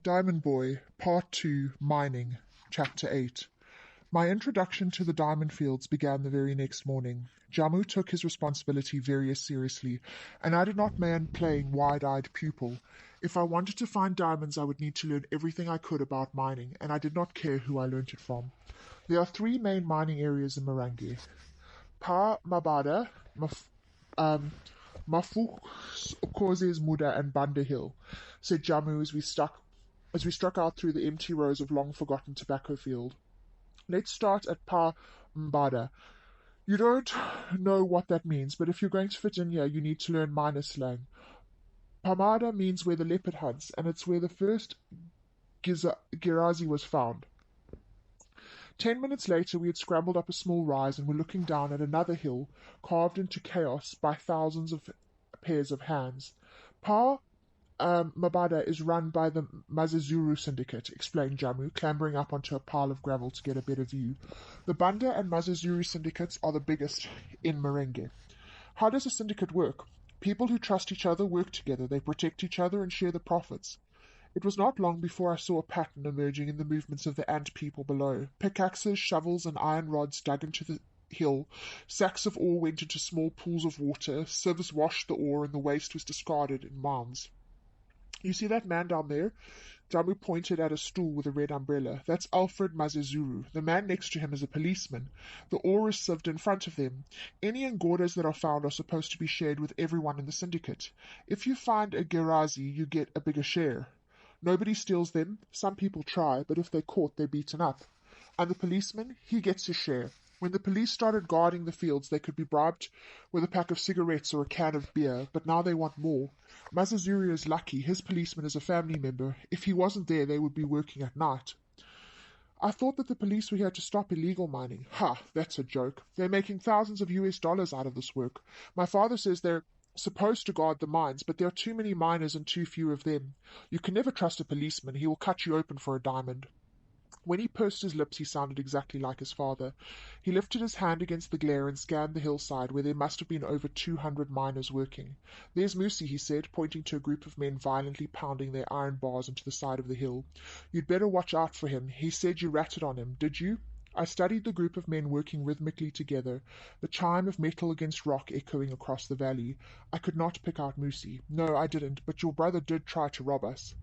Diamond Boy, Part 2, Mining, Chapter 8. My introduction to the diamond fields began the very next morning. Jammu took his responsibility very seriously, and I did not mind playing wide-eyed pupil. If I wanted to find diamonds, I would need to learn everything I could about mining, and I did not care who I learnt it from. There are three main mining areas in Marangi. Pa Mabada, Mafukozes Muda, and Banda Hill, said Jammu as we struck out through the empty rows of long-forgotten tobacco field. Let's start at Pa Mbada. You don't know what that means, but if you're going to fit in here, you need to learn miner slang. Pamada means where the leopard hunts, and it's where the first Girazi was found. 10 minutes later, we had scrambled up a small rise and were looking down at another hill, carved into chaos by thousands of pairs of hands. Pa Mabada is run by the Mazazuru syndicate, explained Jammu, clambering up onto a pile of gravel to get a better view. The Banda and Mazazuru syndicates are the biggest in Merengue. How does a syndicate work? People who trust each other work together, they protect each other and share the profits. It was not long before I saw a pattern emerging in the movements of the ant people below. Pickaxes, shovels, and iron rods dug into the hill. Sacks of ore went into small pools of water. Sieves washed the ore, and the waste was discarded in mounds. You see that man down there? Jammu pointed at a stool with a red umbrella. That's Alfred Mazazuru. The man next to him is a policeman. The ore is sieved in front of them. Any ngordas that are found are supposed to be shared with everyone in the syndicate. If you find a Gerazi, you get a bigger share. Nobody steals them. Some people try, but if they're caught, they're beaten up. And the policeman, he gets his share. When the police started guarding the fields, they could be bribed with a pack of cigarettes or a can of beer, but now they want more. Mazazuri is lucky. His policeman is a family member. If he wasn't there, they would be working at night. I thought that the police were here to stop illegal mining. Ha, that's a joke. They're making thousands of US dollars out of this work. My father says they're supposed to guard the mines, but there are too many miners and too few of them. You can never trust a policeman. He will cut you open for a diamond. When he pursed his lips, he sounded exactly like his father. He lifted his hand against the glare and scanned the hillside, where there must have been over 200 miners working. There's Musi, he said, pointing to a group of men violently pounding their iron bars into the side of the hill. You'd better watch out for him. He said you ratted on him, did you? I studied the group of men working rhythmically together, the chime of metal against rock echoing across the valley. I could not pick out Musi. No, I didn't, but your brother did try to rob us.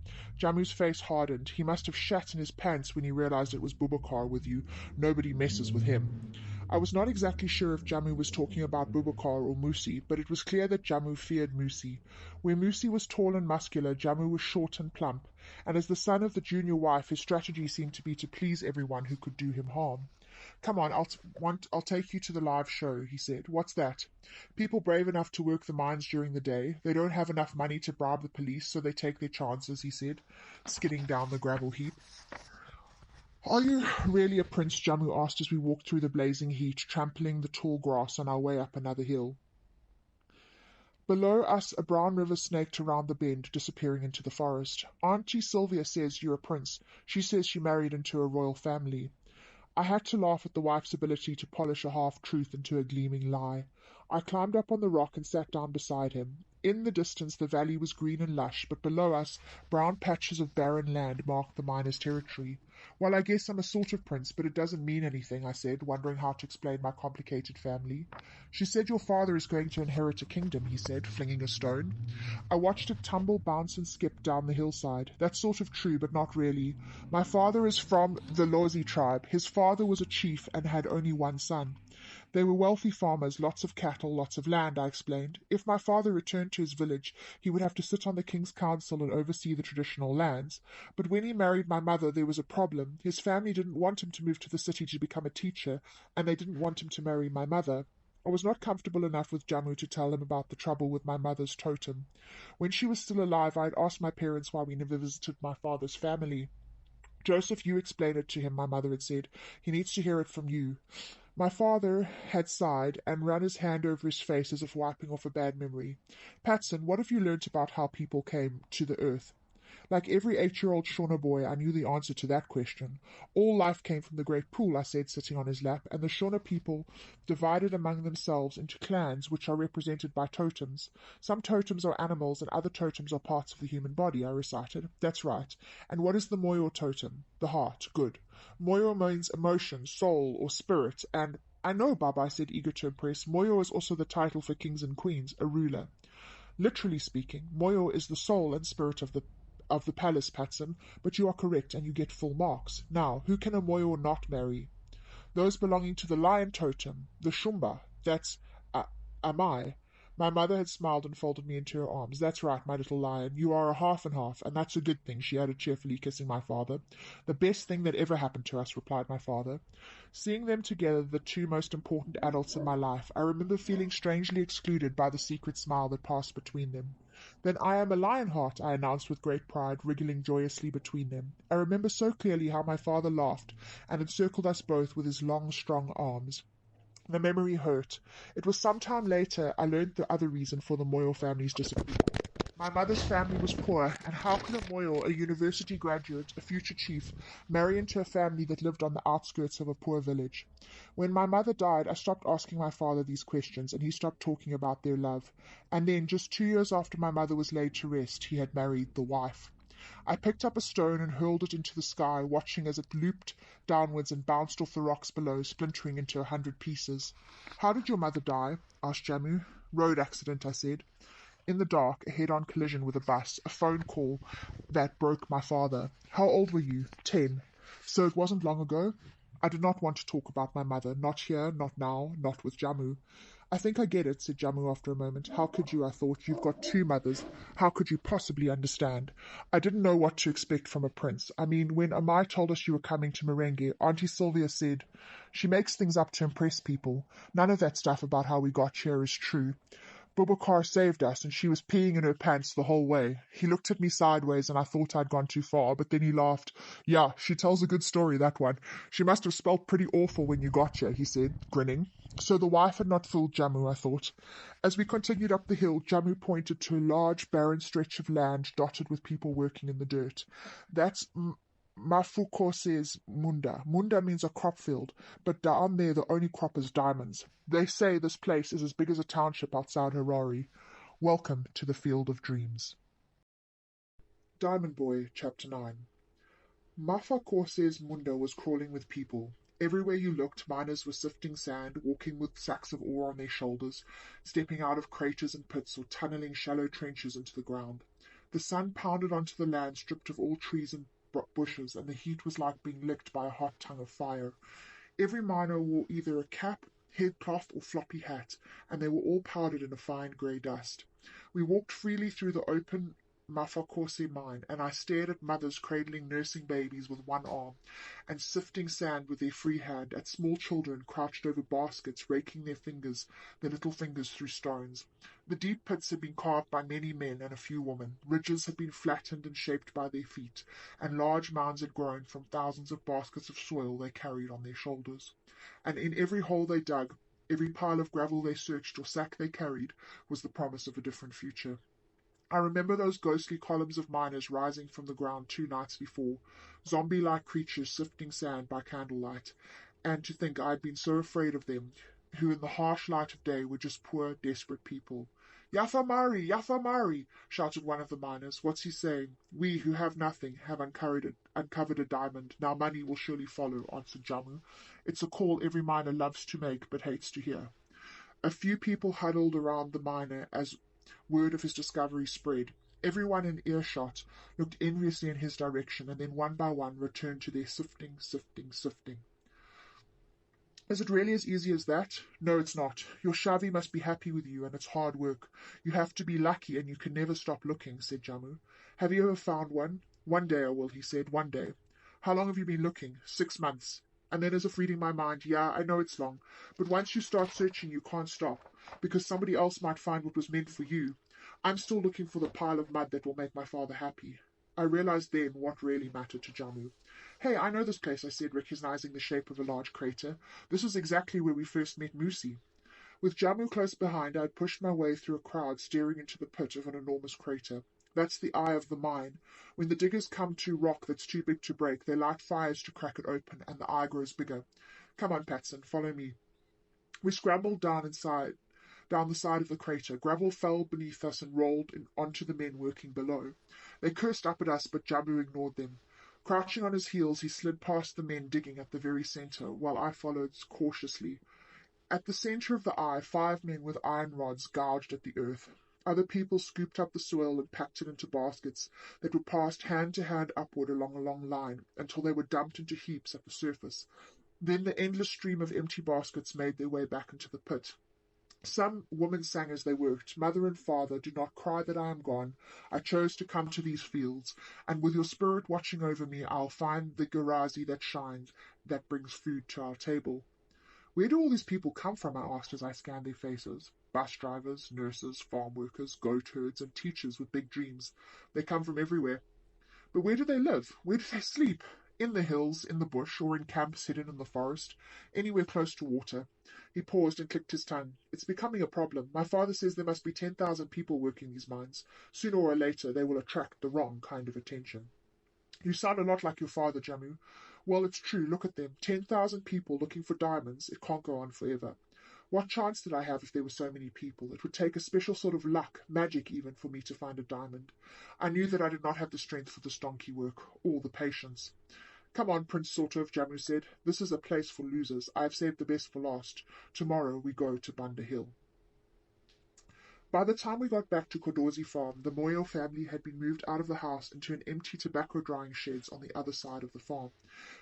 Jammu's face hardened. He must have shat in his pants when he realized it was Boubacar with you. Nobody messes with him. I was not exactly sure if Jammu was talking about Boubacar or Musi, but it was clear that Jammu feared Musi. Where Musi was tall and muscular, Jammu was short and plump, and as the son of the junior wife, his strategy seemed to be to please everyone who could do him harm. Come on, I'll take you to the live show, he said. What's that? People brave enough to work the mines during the day. They don't have enough money to bribe the police, so they take their chances, he said, skidding down the gravel heap. Are you really a prince? Jammu asked as we walked through the blazing heat, trampling the tall grass on our way up another hill. Below us, a brown river snaked around the bend, disappearing into the forest. Auntie Sylvia says you're a prince. She says she married into a royal family. I had to laugh at the wife's ability to polish a half-truth into a gleaming lie. I climbed up on the rock and sat down beside him. In the distance, the valley was green and lush, but below us, brown patches of barren land marked the miners' territory. Well, I guess I'm a sort of prince, but it doesn't mean anything, I said, wondering how to explain my complicated family. She said your father is going to inherit a kingdom, he said, flinging a stone. I watched it tumble, bounce, and skip down the hillside. That's sort of true, but not really. My father is from the Lozi tribe. His father was a chief and had only one son. They were wealthy farmers, lots of cattle, lots of land, I explained. If my father returned to his village, he would have to sit on the king's council and oversee the traditional lands. But when he married my mother, there was a problem. His family didn't want him to move to the city to become a teacher, and they didn't want him to marry my mother. I was not comfortable enough with Jammu to tell him about the trouble with my mother's totem. When she was still alive, I had asked my parents why we never visited my father's family. Joseph, you explain it to him, my mother had said. He needs to hear it from you. My father had sighed and run his hand over his face as if wiping off a bad memory. Patson, what have you learnt about how people came to the earth? Like every 8-year-old Shona boy, I knew the answer to that question. All life came from the great pool, I said, sitting on his lap, and the Shona people divided among themselves into clans, which are represented by totems. Some totems are animals, and other totems are parts of the human body, I recited. That's right. And what is the Moyo totem? The heart. Good. Moyo means emotion, soul, or spirit, and I know, Baba, I said, eager to impress. Moyo is also the title for kings and queens, a ruler. Literally speaking, Moyo is the soul and spirit of the palace, Patson, but you are correct and you get full marks. Now, who can a Moyo not marry? Those belonging to the lion totem, the Shumba. That's am I. My mother had smiled and folded me into her arms. That's right, my little lion. You are a half and half, and that's a good thing, she added cheerfully, kissing my father. The best thing that ever happened to us, replied my father. Seeing them together, the two most important adults in my life, I remember feeling strangely excluded by the secret smile that passed between them. Then I am a Lionheart, I announced with great pride, wriggling joyously between them. I remember so clearly how my father laughed and encircled us both with his long, strong arms. The memory hurt. It was some time later I learned the other reason for the Moyle family's disapproval. My mother's family was poor, and how could a Moyle, a university graduate, a future chief, marry into a family that lived on the outskirts of a poor village? When my mother died, I stopped asking my father these questions, and he stopped talking about their love. And then, just 2 years after my mother was laid to rest, he had married the wife. I picked up a stone and hurled it into the sky, watching as it looped downwards and bounced off the rocks below, splintering into 100 pieces. How did your mother die? Asked Jammu. Road accident, I said. In the dark, a head-on collision with a bus, a phone call that broke my father. How old were you? 10. So it wasn't long ago? I did not want to talk about my mother, not here, not now, not with Jammu. I think I get it, said Jammu after a moment. How could you, I thought. You've got 2 mothers. How could you possibly understand? I didn't know what to expect from a prince. I mean, when Amai told us you were coming to Merengue, Auntie Sylvia said, she makes things up to impress people. None of that stuff about how we got here is true. Boubacar saved us, and she was peeing in her pants the whole way. He looked at me sideways, and I thought I'd gone too far, but then he laughed. Yeah, she tells a good story, that one. She must have smelled pretty awful when you got here, he said, grinning. So the wife had not fooled Jammu, I thought. As we continued up the hill, Jammu pointed to a large, barren stretch of land dotted with people working in the dirt. That's Mafuko says Munda. Munda means a crop field, but down there the only crop is diamonds. They say this place is as big as a township outside Harare. Welcome to the field of dreams. Diamond Boy, Chapter 9. Mafako says Munda was crawling with people. Everywhere you looked, miners were sifting sand, walking with sacks of ore on their shoulders, stepping out of craters and pits or tunneling shallow trenches into the ground. The sun pounded onto the land stripped of all trees and bushes, and the heat was like being licked by a hot tongue of fire. Every miner wore either a cap, headcloth, or floppy hat, and they were all powdered in a fine grey dust. We walked freely through the open Mafakose mine, and I stared at mothers cradling nursing babies with one arm and sifting sand with their free hand, at small children crouched over baskets, raking their little fingers through stones. The deep pits had been carved by many men and a few women. Ridges had been flattened and shaped by their feet, and large mounds had grown from thousands of baskets of soil they carried on their shoulders. And in every hole they dug, every pile of gravel they searched or sack they carried, was the promise of a different future. I remember those ghostly columns of miners rising from the ground 2 nights before, zombie-like creatures sifting sand by candlelight, and to think I had been so afraid of them, who in the harsh light of day were just poor, desperate people. Yafamari! Yafamari! Shouted one of the miners. What's he saying? We, who have nothing, have uncovered a diamond. Now money will surely follow, answered Jammu. It's a call every miner loves to make but hates to hear. A few people huddled around the miner as word of his discovery spread. Everyone in earshot looked enviously in his direction, and then one by one returned to their sifting. Is it really as easy as that? No, it's not. Your Shavi must be happy with you, and it's hard work. You have to be lucky, and you can never stop looking, said Jammu. Have you ever found one? One day I will, he said, one day. How long have you been looking? 6 months. And then as if reading my mind, yeah, I know it's long, but once you start searching you can't stop, because somebody else might find what was meant for you. I'm still looking for the pile of mud that will make my father happy. I realized then what really mattered to Jammu. Hey, I know this place, I said, recognizing the shape of a large crater. This was exactly where we first met Musi. With Jammu close behind, I had pushed my way through a crowd staring into the pit of an enormous crater. That's the eye of the mine. When the diggers come to rock that's too big to break, they light fires to crack it open, and the eye grows bigger. Come on, Patson, follow me. We scrambled down the side of the crater. Gravel fell beneath us and rolled onto the men working below. They cursed up at us, but Jabu ignored them. Crouching on his heels, he slid past the men digging at the very center, while I followed cautiously. At the center of the eye, 5 men with iron rods gouged at the earth. Other people scooped up the soil and packed it into baskets that were passed hand to hand upward along a long line until they were dumped into heaps at the surface. Then the endless stream of empty baskets made their way back into the pit. Some women sang as they worked, "Mother and father, do not cry that I am gone. I chose to come to these fields, and with your spirit watching over me, I'll find the garazi that shines, that brings food to our table." Where do all these people come from? I asked as I scanned their faces. Bus drivers, nurses, farm workers, goat herds, and teachers with big dreams. They come from everywhere. But where do they live? Where do they sleep? In the hills, in the bush, or in camps hidden in the forest? Anywhere close to water? He paused and clicked his tongue. It's becoming a problem. My father says there must be 10,000 people working these mines. Sooner or later, they will attract the wrong kind of attention. You sound a lot like your father, Jamu. Well, it's true. Look at them. 10,000 people looking for diamonds. It can't go on forever. What chance did I have if there were so many people? It would take a special sort of luck, magic even, for me to find a diamond. I knew that I did not have the strength for this donkey work, or the patience. Come on, Prince Sortov, Jamu said. This is a place for losers. I have saved the best for last. Tomorrow we go to Banda Hill. By the time we got back to Kodozi Farm, the Moyo family had been moved out of the house into an empty tobacco drying sheds on the other side of the farm.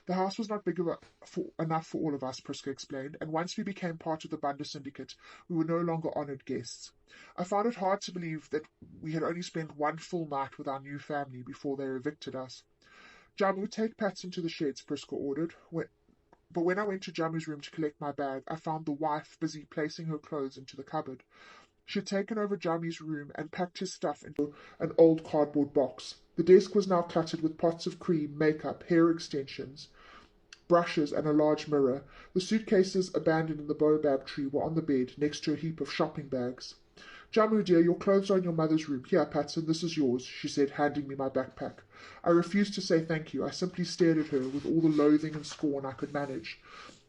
The house was not big enough for all of us, Priska explained, and once we became part of the Banda syndicate, we were no longer honoured guests. I found it hard to believe that we had only spent one full night with our new family before they evicted us. Jamu, take Patson to the sheds, Priska ordered. But when I went to Jamu's room to collect my bag, I found the wife busy placing her clothes into the cupboard. She had taken over Jamu's room and packed his stuff into an old cardboard box. The desk was now cluttered with pots of cream, makeup, hair extensions, brushes, and a large mirror. The suitcases abandoned in the baobab tree were on the bed, next to a heap of shopping bags. Jamu, dear, your clothes are in your mother's room. Here, Patson, this is yours, she said, handing me my backpack. I refused to say thank you. I simply stared at her with all the loathing and scorn I could manage.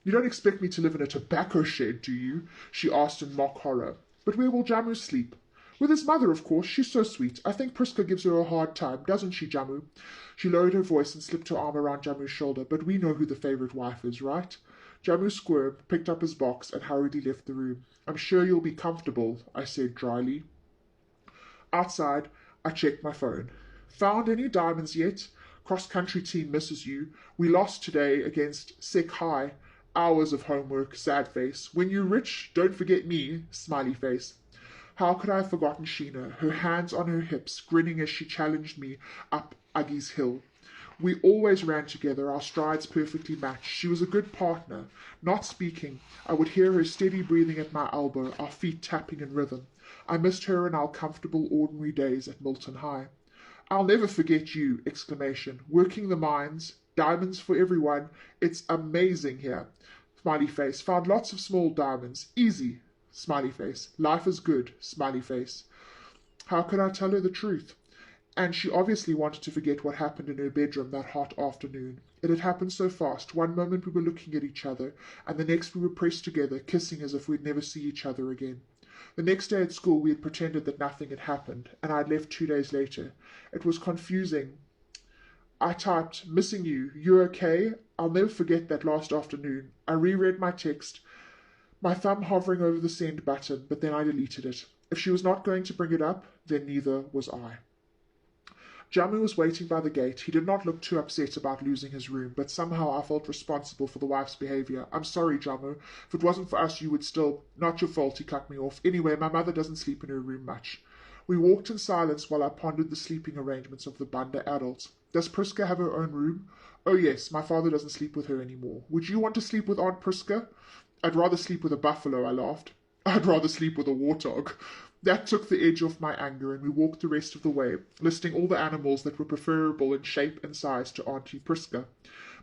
You don't expect me to live in a tobacco shed, do you? She asked in mock horror. But where will Jamu sleep? With his mother, of course. She's so sweet. I think Priska gives her a hard time, doesn't she, Jamu? She lowered her voice and slipped her arm around Jamu's shoulder. But we know who the favourite wife is, right? Jamu squirmed, picked up his box, and hurriedly left the room. I'm sure you'll be comfortable, I said dryly. Outside, I checked my phone. Found any diamonds yet? Cross-country team misses you. We lost today against Sek High. Hours of homework, sad face. When you're rich, don't forget me, smiley face. How could I have forgotten Sheena, her hands on her hips, grinning as she challenged me up Uggy's hill. We always ran together, our strides perfectly matched. She was a good partner. Not speaking, I would hear her steady breathing at my elbow, our feet tapping in rhythm. I missed her in our comfortable, ordinary days at Milton High. I'll never forget you, exclamation. Working the mines, diamonds for everyone. It's amazing here. Smiley face. Found lots of small diamonds. Easy. Smiley face. Life is good. Smiley face. How could I tell her the truth? And she obviously wanted to forget what happened in her bedroom that hot afternoon. It had happened so fast. One moment we were looking at each other, and the next we were pressed together, kissing as if we'd never see each other again. The next day at school we had pretended that nothing had happened, and I had left 2 days later. It was confusing. I typed, missing you. You okay? I'll never forget that last afternoon. I reread my text, my thumb hovering over the send button, but then I deleted it. If she was not going to bring it up, then neither was I. Jamu was waiting by the gate. He did not look too upset about losing his room, but somehow I felt responsible for the wife's behaviour. I'm sorry, Jamu. If it wasn't for us, you would still... Not your fault, he cut me off. Anyway, my mother doesn't sleep in her room much. We walked in silence while I pondered the sleeping arrangements of the Banda adults. Does Priska have her own room? Oh yes, my father doesn't sleep with her anymore. Would you want to sleep with Aunt Priska? I'd rather sleep with a buffalo, I laughed. I'd rather sleep with a warthog. That took the edge off my anger, and we walked the rest of the way, listing all the animals that were preferable in shape and size to Auntie Priska.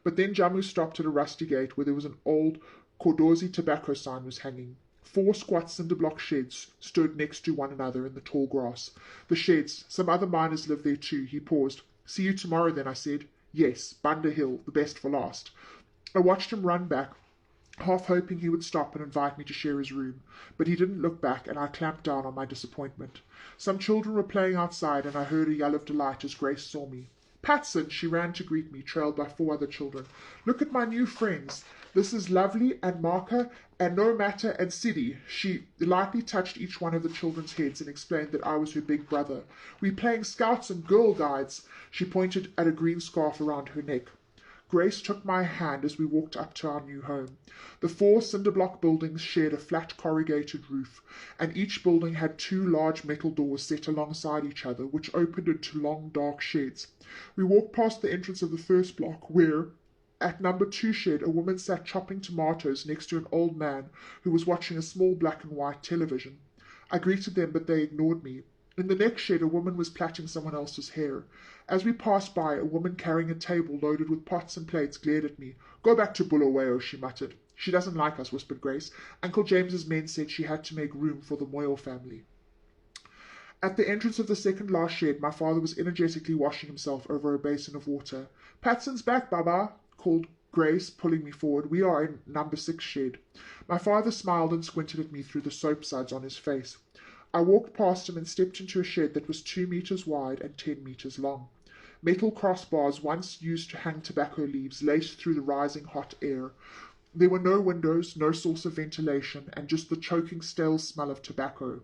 But then Jamu stopped at a rusty gate where there was an old Kodozi tobacco sign was hanging. 4 squat cinder-block sheds stood next to one another in the tall grass. The sheds, some other miners lived there too. He paused. "See you tomorrow then," I said. "Yes, Bunda Hill, the best for last." I watched him run back, half hoping he would stop and invite me to share his room. But he didn't look back, and I clamped down on my disappointment. Some children were playing outside, and I heard a yell of delight as Grace saw me. "Patson!" She ran to greet me, trailed by 4 other children. "Look at my new friends. This is Lovely and Marka and No Matter and Siddy." She lightly touched each one of the children's heads and explained that I was her big brother. "We're playing Scouts and Girl Guides." She pointed at a green scarf around her neck. Grace took my hand as we walked up to our new home. The 4 cinder-block buildings shared a flat corrugated roof, and each building had 2 large metal doors set alongside each other, which opened into long, dark sheds. We walked past the entrance of the first block, where, at number 2 shed, a woman sat chopping tomatoes next to an old man who was watching a small black and white television. I greeted them, but they ignored me. In the next shed, a woman was plaiting someone else's hair. As we passed by, a woman carrying a table loaded with pots and plates glared at me. "Go back to Bulawayo," she muttered. "She doesn't like us," whispered Grace. "Uncle James's men said she had to make room for the Moyle family." At the entrance of the second last shed, my father was energetically washing himself over a basin of water. "Patson's back, Baba," called Grace, pulling me forward. "We are in number 6 shed." My father smiled and squinted at me through the soap suds on his face. I walked past him and stepped into a shed that was 2 meters wide and 10 meters long. Metal crossbars, once used to hang tobacco leaves, laced through the rising hot air. There were no windows, no source of ventilation, and just the choking stale smell of tobacco.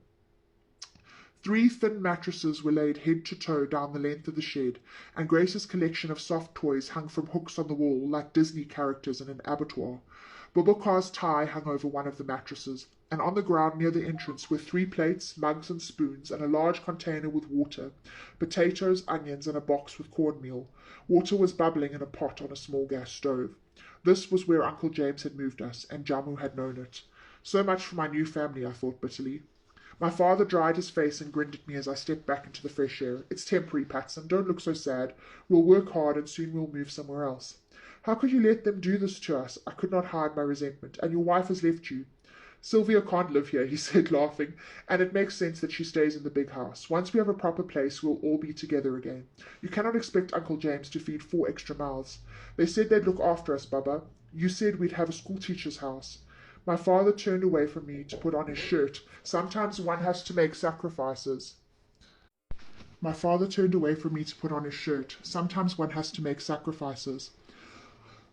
3 thin mattresses were laid head to toe down the length of the shed, and Grace's collection of soft toys hung from hooks on the wall like Disney characters in an abattoir. Bubakar's tie hung over one of the mattresses, and on the ground near the entrance were 3 plates, mugs and spoons, and a large container with water, potatoes, onions, and a box with cornmeal. Water was bubbling in a pot on a small gas stove. This was where Uncle James had moved us, and Jamu had known it. So much for my new family, I thought bitterly. My father dried his face and grinned at me as I stepped back into the fresh air. "It's temporary, Patson. Don't look so sad. We'll work hard and soon we'll move somewhere else." "How could you let them do this to us?" I could not hide my resentment. "And your wife has left you." "Sylvia can't live here," he said, laughing, "and it makes sense that she stays in the big house. Once we have a proper place, we'll all be together again. You cannot expect Uncle James to feed 4 extra mouths. They said they'd look after us, Baba. You said we'd have a schoolteacher's house." My father turned away from me to put on his shirt. Sometimes one has to make sacrifices. My father turned away from me to put on his shirt. Sometimes one has to make sacrifices.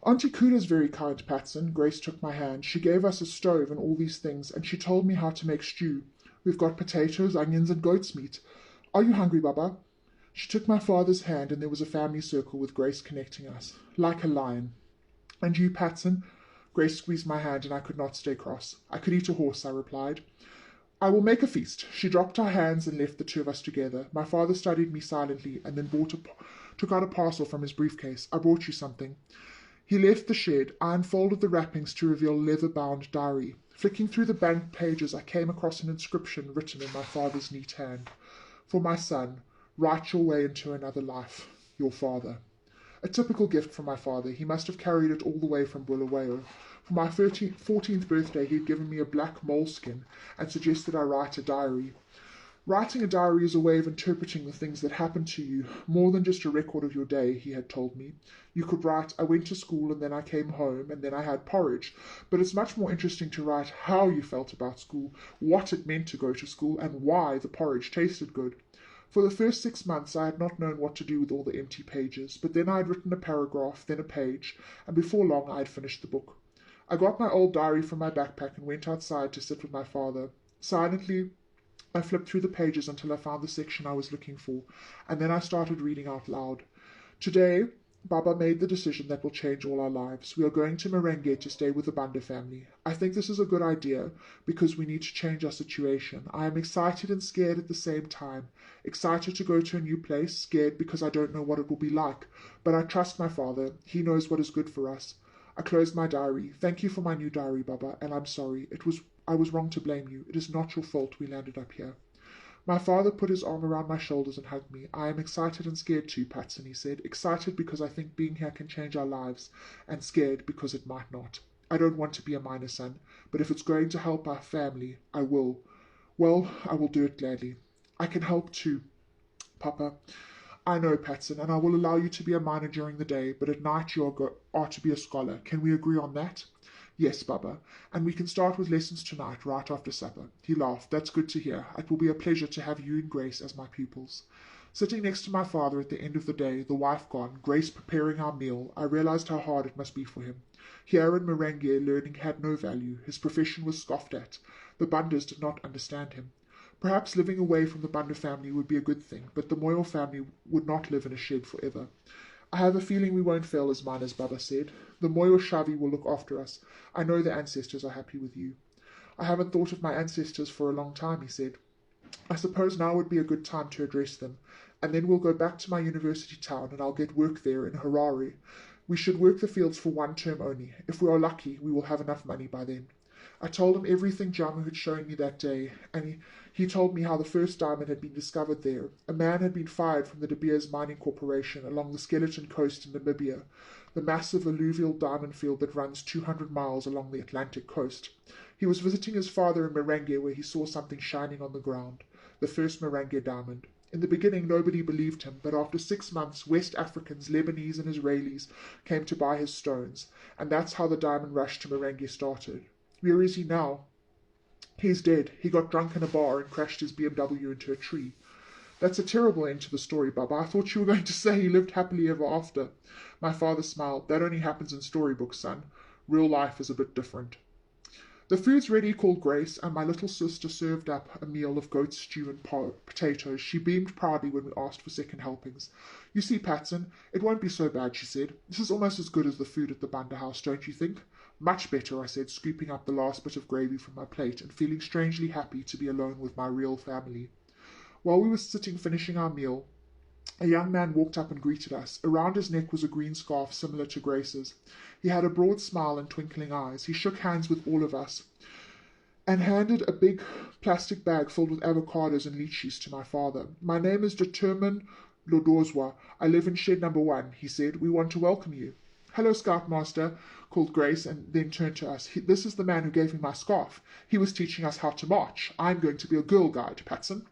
"Auntie Kuda's very kind, Patson." Grace took my hand. "She gave us a stove and all these things, and she told me how to make stew. We've got potatoes, onions, and goat's meat. Are you hungry, Baba?" She took my father's hand, and there was a family circle with Grace connecting us. Like a lion. "And you, Patson?" Grace squeezed my hand, and I could not stay cross. "I could eat a horse," I replied. "I will make a feast." She dropped our hands and left the 2 of us together. My father studied me silently and then took out a parcel from his briefcase. "I brought you something." He left the shed. I unfolded the wrappings to reveal a leather-bound diary. Flicking through the blank pages, I came across an inscription written in my father's neat hand. "For my son, write your way into another life. Your father." A typical gift from my father. He must have carried it all the way from Bulawayo. For my 14th birthday, he had given me a black moleskin and suggested I write a diary. Writing a diary is a way of interpreting the things that happen to you, more than just a record of your day, he had told me. You could write, "I went to school and then I came home and then I had porridge," but it's much more interesting to write how you felt about school, what it meant to go to school, and why the porridge tasted good. For the first 6 months I had not known what to do with all the empty pages, but then I had written a paragraph, then a page, and before long I had finished the book. I got my old diary from my backpack and went outside to sit with my father. Silently, I flipped through the pages until I found the section I was looking for, and then I started reading out loud. "Today, Baba made the decision that will change all our lives. We are going to Marenge to stay with the Banda family. I think this is a good idea because we need to change our situation. I am excited and scared at the same time. Excited to go to a new place, scared because I don't know what it will be like. But I trust my father. He knows what is good for us." I closed my diary. "Thank you for my new diary, Baba, and I'm sorry. I was wrong to blame you. It is not your fault we landed up here." My father put his arm around my shoulders and hugged me. "I am excited and scared too, Patson," he said. "Excited because I think being here can change our lives, and scared because it might not." I don't want to be a miner, son, but if it's going to help our family, I will. Well, I will do it gladly. I can help too, Papa. I know, Patson, and I will allow you to be a miner during the day, but at night you are to be a scholar. Can we agree on that? Yes, Baba, and we can start with lessons tonight, right after supper. He laughed. That's good to hear. It will be a pleasure to have you and Grace as my pupils. Sitting next to my father at the end of the day, the wife gone, Grace preparing our meal, I realized how hard it must be for him. Here in Marangi, learning had no value. His profession was scoffed at. The Bundas did not understand him. Perhaps living away from the Bunda family would be a good thing, but the Moyle family would not live in a shed forever. I have a feeling we won't fail as miners, Baba said. The Moyle Shavi will look after us. I know the ancestors are happy with you. I haven't thought of my ancestors for a long time, he said. I suppose now would be a good time to address them, and then we'll go back to my university town and I'll get work there in Harare. We should work the fields for one term only. If we are lucky, we will have enough money by then. I told him everything Jamu had shown me that day, and he told me how the first diamond had been discovered there. A man had been fired from the De Beers Mining Corporation along the Skeleton Coast in Namibia, the massive alluvial diamond field that runs 200 miles along the Atlantic coast. He was visiting his father in Marangi, where he saw something shining on the ground, the first Marangi diamond. In the beginning, nobody believed him, but after 6 months, West Africans, Lebanese and Israelis came to buy his stones, and that's how the diamond rush to Marangi started. Where is he now? He's dead. He got drunk in a bar and crashed his BMW into a tree. That's a terrible end to the story, Baba. I thought you were going to say he lived happily ever after. My father smiled. That only happens in storybooks, son. Real life is a bit different. The food's ready, called Grace, and my little sister served up a meal of goat stew and potatoes. She beamed proudly when we asked for second helpings. You see, Patson, it won't be so bad, she said. This is almost as good as the food at the Bunda house, don't you think? Much better, I said, scooping up the last bit of gravy from my plate and feeling strangely happy to be alone with my real family. While we were sitting finishing our meal, a young man walked up and greeted us. Around his neck was a green scarf similar to Grace's. He had a broad smile and twinkling eyes. He shook hands with all of us and handed a big plastic bag filled with avocados and lychees to my father. My name is Determined Lodozwa. I live in shed number 1, he said. We want to welcome you. Hello, Scoutmaster, called Grace, and then turned to us. This is the man who gave me my scarf. He was teaching us how to march. I'm going to be a girl guide, Patson.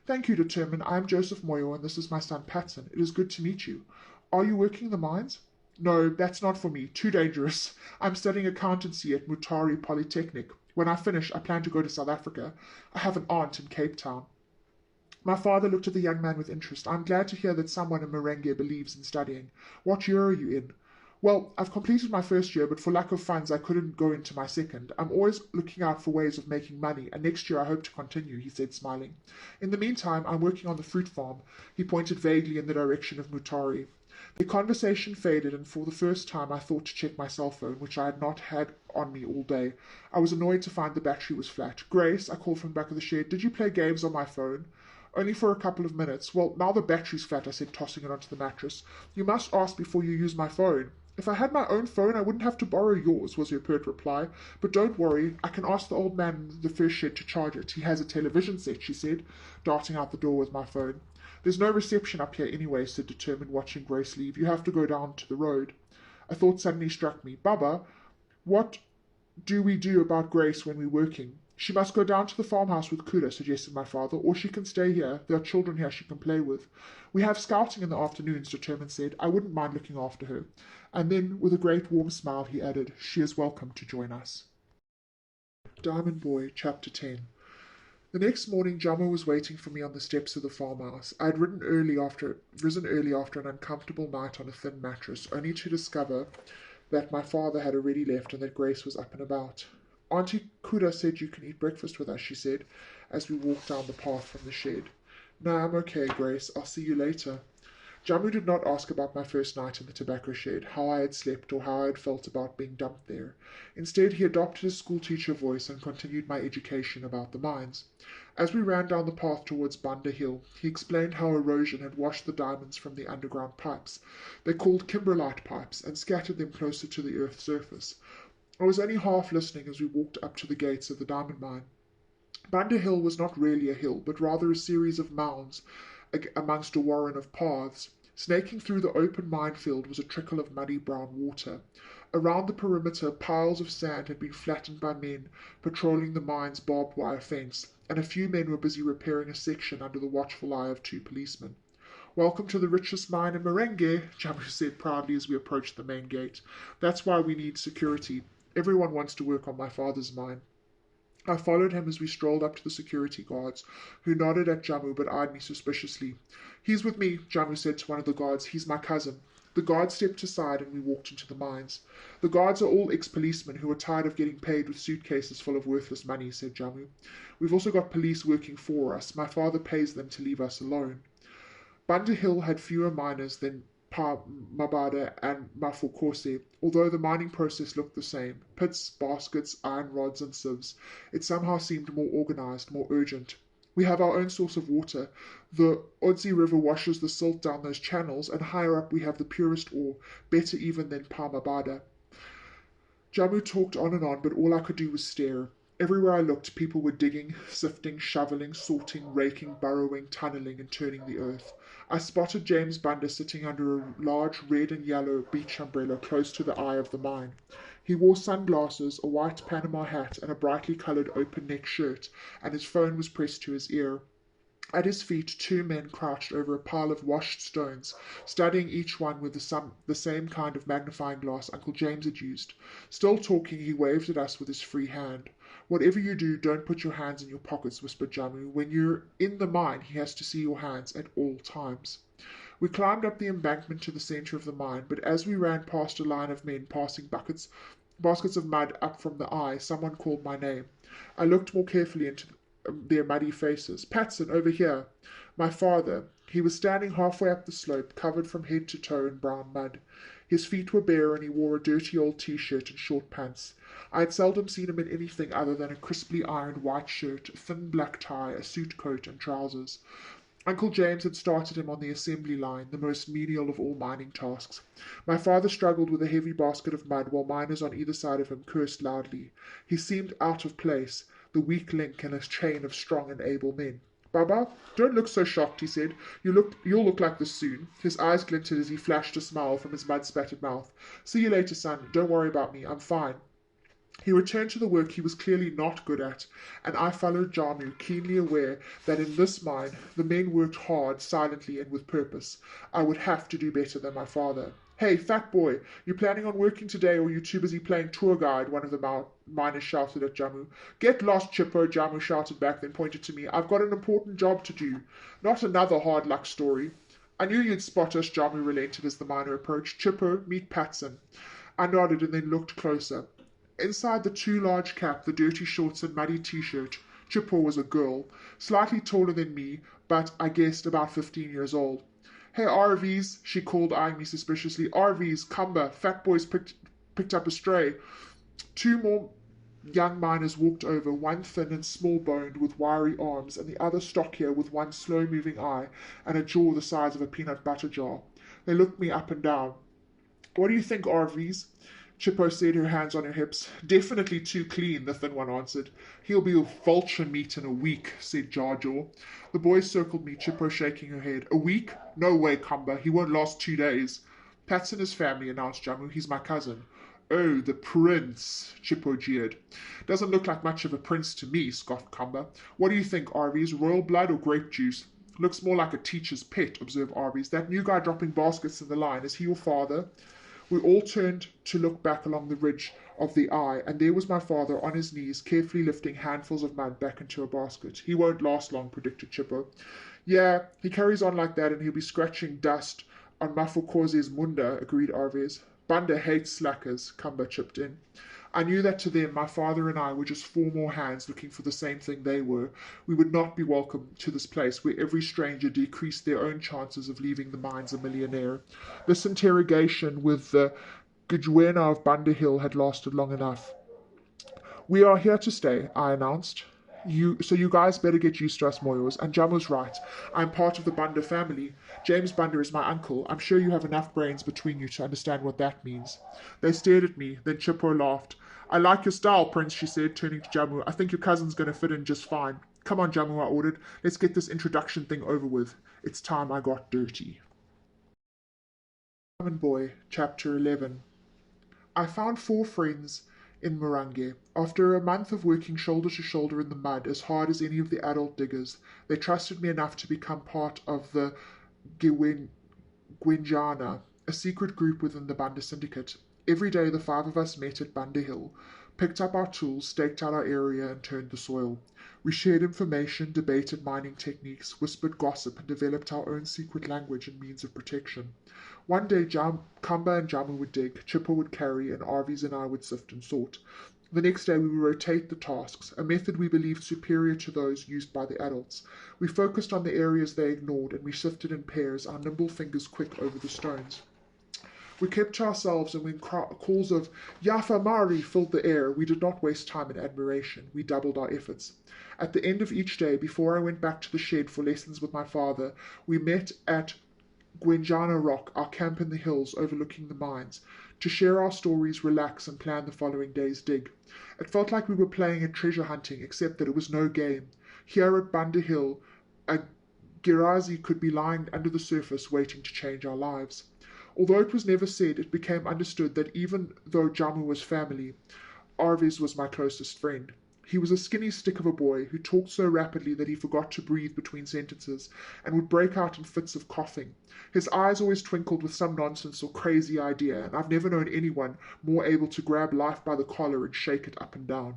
Thank you, Determined. I'm Joseph Moyo, and this is my son, Patson. It is good to meet you. Are you working the mines? No, that's not for me. Too dangerous. I'm studying accountancy at Mutare Polytechnic. When I finish, I plan to go to South Africa. I have an aunt in Cape Town. My father looked at the young man with interest. I'm glad to hear that someone in Marangi believes in studying. What year are you in? Well, I've completed my first year, but for lack of funds, I couldn't go into my second. I'm always looking out for ways of making money, and next year I hope to continue, he said, smiling. In the meantime, I'm working on the fruit farm. He pointed vaguely in the direction of Mutare. The conversation faded, and for the first time I thought to check my cell phone, which I had not had on me all day. I was annoyed to find the battery was flat. Grace, I called from the back of the shed, did you play games on my phone? Only for a couple of minutes. Well, now the battery's flat, I said, tossing it onto the mattress. You must ask before you use my phone. If I had my own phone, I wouldn't have to borrow yours, was her pert reply. But don't worry, I can ask the old man in the first shed to charge it. He has a television set, she said, darting out the door with my phone. There's no reception up here anyway, said Determined, watching Grace leave. You have to go down to the road. A thought suddenly struck me. Baba, what do we do about Grace when we're working? She must go down to the farmhouse with Kuda, suggested my father, or she can stay here. There are children here she can play with. We have scouting in the afternoons, Determined said. I wouldn't mind looking after her. And then, with a great warm smile, he added, she is welcome to join us. Diamond Boy, Chapter 10. The next morning, Jama was waiting for me on the steps of the farmhouse. I had risen early after an uncomfortable night on a thin mattress, only to discover that my father had already left and that Grace was up and about. Auntie Kuda said you can eat breakfast with us, she said, as we walked down the path from the shed. No, I'm okay, Grace. I'll see you later. Jamu did not ask about my first night in the tobacco shed, how I had slept, or how I had felt about being dumped there. Instead, he adopted his schoolteacher voice and continued my education about the mines. As we ran down the path towards Bunda Hill, he explained how erosion had washed the diamonds from the underground pipes. They called kimberlite pipes, and scattered them closer to the earth's surface. I was only half listening as we walked up to the gates of the diamond mine. Bunda Hill was not really a hill, but rather a series of mounds amongst a warren of paths. Snaking through the open minefield was a trickle of muddy brown water. Around the perimeter, piles of sand had been flattened by men patrolling the mine's barbed wire fence, and a few men were busy repairing a section under the watchful eye of 2 policemen. "Welcome to the richest mine in Merengue," Jamu said proudly as we approached the main gate. "That's why we need security. Everyone wants to work on my father's mine." I followed him as we strolled up to the security guards, who nodded at Jamu but eyed me suspiciously. "He's with me," Jamu said to one of the guards. "He's my cousin." The guard stepped aside and we walked into the mines. "The guards are all ex-policemen who are tired of getting paid with suitcases full of worthless money," said Jamu. "We've also got police working for us. My father pays them to leave us alone." Banda Hill had fewer miners than Mabada and Mafokose, although the mining process looked the same: pits, baskets, iron rods, and sieves. It somehow seemed more organized, more urgent. "We have our own source of water. The Odzi River washes the silt down those channels, and higher up we have the purest ore, better even than Mabada." Jamu talked on, but all I could do was stare. Everywhere I looked, people were digging, sifting, shoveling, sorting, raking, burrowing, tunneling, and turning the earth. I spotted James Bunda sitting under a large red and yellow beach umbrella close to the eye of the mine. He wore sunglasses, a white Panama hat, and a brightly colored open-neck shirt, and his phone was pressed to his ear. At his feet, 2 men crouched over a pile of washed stones, studying each one with the same kind of magnifying glass Uncle James had used. Still talking, he waved at us with his free hand. "Whatever you do, don't put your hands in your pockets," whispered Jamu. "When you're in the mine, he has to see your hands at all times." We climbed up the embankment to the center of the mine, but as we ran past a line of men passing baskets of mud up from the eye, someone called my name. I looked more carefully into their muddy faces. "Patson, over here." My father. He was standing halfway up the slope, covered from head to toe in brown mud. His feet were bare and he wore a dirty old t-shirt and short pants. I had seldom seen him in anything other than a crisply ironed white shirt, a thin black tie, a suit coat, and trousers. Uncle James had started him on the assembly line, the most menial of all mining tasks. My father struggled with a heavy basket of mud while miners on either side of him cursed loudly. He seemed out of place, the weak link in a chain of strong and able men. "Baba, don't look so shocked," he said. You'll look like this soon." His eyes glinted as he flashed a smile from his mud-spattered mouth. "See you later, son. Don't worry about me. I'm fine." He returned to the work he was clearly not good at, and I followed Jamu, keenly aware that in this mine the men worked hard, silently, and with purpose. I would have to do better than my father. "Hey, fat boy, you planning on working today, or are you too busy playing tour guide?" one of the miners shouted at Jamu. "Get lost, Chippo," Jamu shouted back, then pointed to me. "I've got an important job to do. Not another hard luck story." "I knew you'd spot us," Jamu relented as the miner approached. "Chippo, meet Patson." I nodded and then looked closer. Inside the too large cap, the dirty shorts and muddy t-shirt, Chippo was a girl, slightly taller than me, but I guessed about 15 years old. "Hey, RVs," she called, eyeing me suspiciously. "RVs, Cumber, fat boys picked up a stray." 2 more young miners walked over, one thin and small-boned with wiry arms, and the other stockier with one slow-moving eye and a jaw the size of a peanut butter jar. They looked me up and down. "What do you think, RVs?" Chippo said, her hands on her hips. "Definitely too clean," the thin one answered. "He'll be vulture meat in a week," said Jar-Jaw. The boys circled me, Chippo shaking her head. "A week? No way, Cumber. He won't last 2 days." "Pat's his family," announced Jamu. "He's my cousin." "Oh, the prince," Chippo jeered. "Doesn't look like much of a prince to me," scoffed Cumber. "What do you think, Arby's? Royal blood or grape juice?" "Looks more like a teacher's pet," observed Arby's. "That new guy dropping baskets in the line, is he your father?" We all turned to look back along the ridge of the eye, and there was my father on his knees, carefully lifting handfuls of mud back into a basket. "He won't last long," predicted Chippo. "Yeah, he carries on like that and he'll be scratching dust on Mafokoze's munda," agreed Arvez. "Bunda hates slackers," Cumber chipped in. I knew that to them, my father and I were just 4 more hands looking for the same thing they were. We would not be welcome to this place where every stranger decreased their own chances of leaving the mines a millionaire. This interrogation with the Gujwena of Banda Hill had lasted long enough. "We are here to stay," I announced. So you guys better get used to us Moyos. And Jamu's right. I'm part of the Bunda family. James Bunda is my uncle. I'm sure you have enough brains between you to understand what that means." They stared at me. Then Chippo laughed. "I like your style, Prince," she said, turning to Jamu. "I think your cousin's going to fit in just fine." "Come on, Jamu," I ordered. "Let's get this introduction thing over with. It's time I got dirty." Diamond Boy, Chapter 11. I found 4 friends in Morange. After a month of working shoulder to shoulder in the mud, as hard as any of the adult diggers, they trusted me enough to become part of the Gwinjana, a secret group within the Banda syndicate. Every day the 5 of us met at Banda Hill, picked up our tools, staked out our area, and turned the soil. We shared information, debated mining techniques, whispered gossip, and developed our own secret language and means of protection. One day Kamba and Jamu would dig, Chipper would carry, and Arvies and I would sift and sort. The next day we would rotate the tasks, a method we believed superior to those used by the adults. We focused on the areas they ignored, and we sifted in pairs, our nimble fingers quick over the stones. We kept to ourselves, and when calls of Yafa Mari filled the air, we did not waste time in admiration. We doubled our efforts. At the end of each day, before I went back to the shed for lessons with my father, we met at Gwenjana Rock, our camp in the hills overlooking the mines, to share our stories, relax, and plan the following day's dig. It felt like we were playing at treasure hunting, except that it was no game. Here at Banda Hill, a Girazi could be lying under the surface waiting to change our lives. Although it was never said, it became understood that even though Jamu was family, Arviz was my closest friend. He was a skinny stick of a boy who talked so rapidly that he forgot to breathe between sentences and would break out in fits of coughing. His eyes always twinkled with some nonsense or crazy idea, and I've never known anyone more able to grab life by the collar and shake it up and down.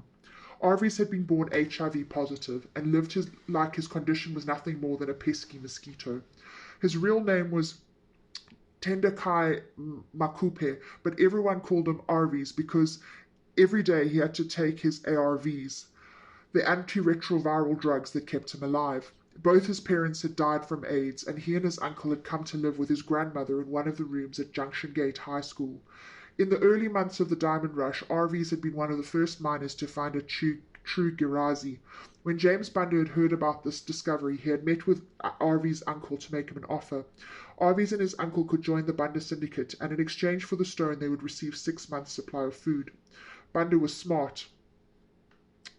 Arvies had been born HIV positive and lived like his condition was nothing more than a pesky mosquito. His real name was Tendakai Makupe, but everyone called him Arvies because every day he had to take his ARVs, the antiretroviral drugs that kept him alive. Both his parents had died from AIDS, and he and his uncle had come to live with his grandmother in one of the rooms at Junction Gate High School. In the early months of the Diamond Rush, Arvies had been one of the first miners to find a true Girazi. When James Banda had heard about this discovery, he had met with Arvies' uncle to make him an offer. Arvies and his uncle could join the Banda syndicate, and in exchange for the stone they would receive 6 months' supply of food. Banda was smart,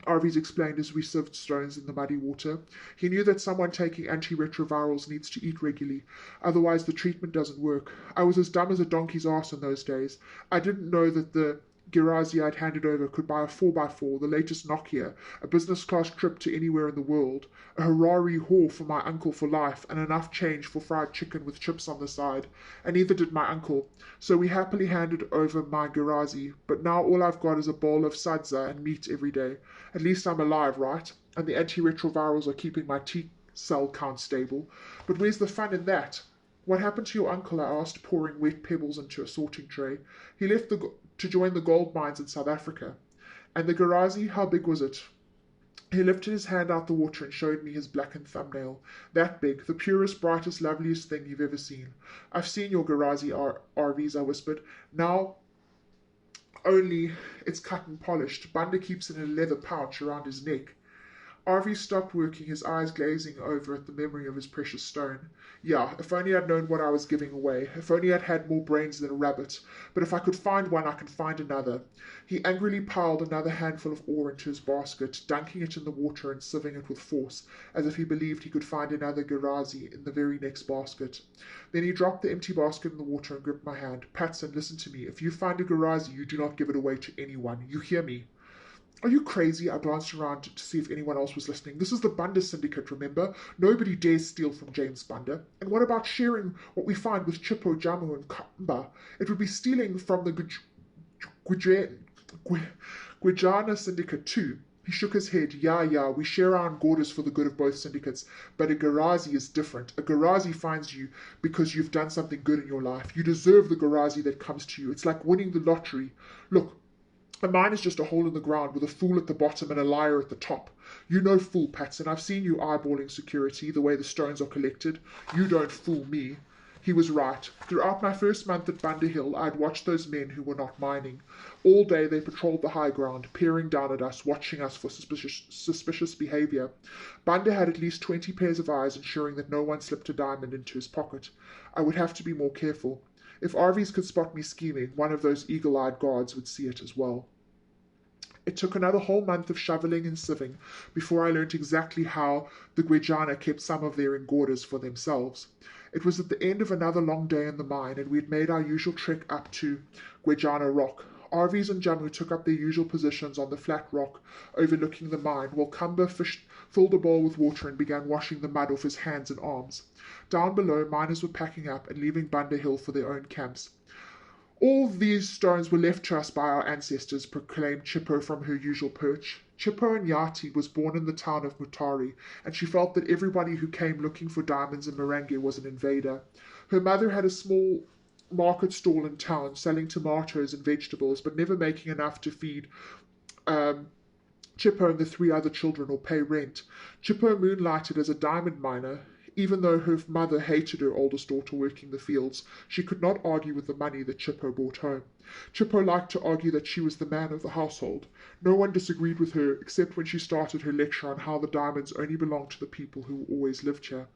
Arvies explained as we sieved stones in the muddy water. He knew that someone taking antiretrovirals needs to eat regularly, otherwise the treatment doesn't work. I was as dumb as a donkey's arse in those days. I didn't know that the Girazi I'd handed over could buy a 4x4, the latest Nokia, a business-class trip to anywhere in the world, a Harari whore for my uncle for life, and enough change for fried chicken with chips on the side. And neither did my uncle. So we happily handed over my Girazi, but now all I've got is a bowl of sadza and meat every day. At least I'm alive, right? And the antiretrovirals are keeping my T-cell count stable. But where's the fun in that? What happened to your uncle? I asked, pouring wet pebbles into a sorting tray. He left to join the gold mines in South Africa. And the Girazi, how big was it? He lifted his hand out the water and showed me his blackened thumbnail. That big, the purest, brightest, loveliest thing you've ever seen. I've seen your Girazi RVs, I whispered. Now only it's cut and polished. Banda keeps it in a leather pouch around his neck. Arvi stopped working, his eyes glazing over at the memory of his precious stone. Yeah, if only I'd known what I was giving away. If only I'd had more brains than a rabbit. But if I could find one, I can find another. He angrily piled another handful of ore into his basket, dunking it in the water and sieving it with force, as if he believed he could find another Girazi in the very next basket. Then he dropped the empty basket in the water and gripped my hand. Patson, listen to me. If you find a Girazi, you do not give it away to anyone. You hear me? Are you crazy? I glanced around to see if anyone else was listening. This is the Banda syndicate, remember? Nobody dares steal from James Banda. And what about sharing what we find with Chippo, Jamu, and Kamba? It would be stealing from the Gwijana syndicate too. He shook his head. Yeah, we share our Ngordas for the good of both syndicates, but a Girazi is different. A Girazi finds you because you've done something good in your life. You deserve the Girazi that comes to you. It's like winning the lottery. Look, a mine is just a hole in the ground with a fool at the bottom and a liar at the top. You know fool, Patson. I've seen you eyeballing security, the way the stones are collected. You don't fool me. He was right. Throughout my first month at Banda Hill, I had watched those men who were not mining. All day they patrolled the high ground, peering down at us, watching us for suspicious behavior. Banda had at least 20 pairs of eyes, ensuring that no one slipped a diamond into his pocket. I would have to be more careful. If Arvies could spot me scheming, one of those eagle-eyed guards would see it as well. It took another whole month of shoveling and sieving before I learnt exactly how the Gwijana kept some of their Ngordas for themselves. It was at the end of another long day in the mine, and we had made our usual trek up to Guejana Rock. Arvies and Jammu took up their usual positions on the flat rock overlooking the mine, while Kumba filled a bowl with water and began washing the mud off his hands and arms. Down below, miners were packing up and leaving Banda Hill for their own camps. All these stones were left to us by our ancestors, proclaimed Chippo from her usual perch. Chippo Nyati was born in the town of Mutari, and she felt that everybody who came looking for diamonds in Marangi was an invader. Her mother had a small market stall in town, selling tomatoes and vegetables, but never making enough to feed Chippo and the 3 other children or pay rent. Chippo moonlighted as a diamond miner. Even though her mother hated her oldest daughter working the fields, she could not argue with the money that Chippo brought home. Chippo liked to argue that she was the man of the household. No one disagreed with her, except when she started her lecture on how the diamonds only belonged to the people who always lived here.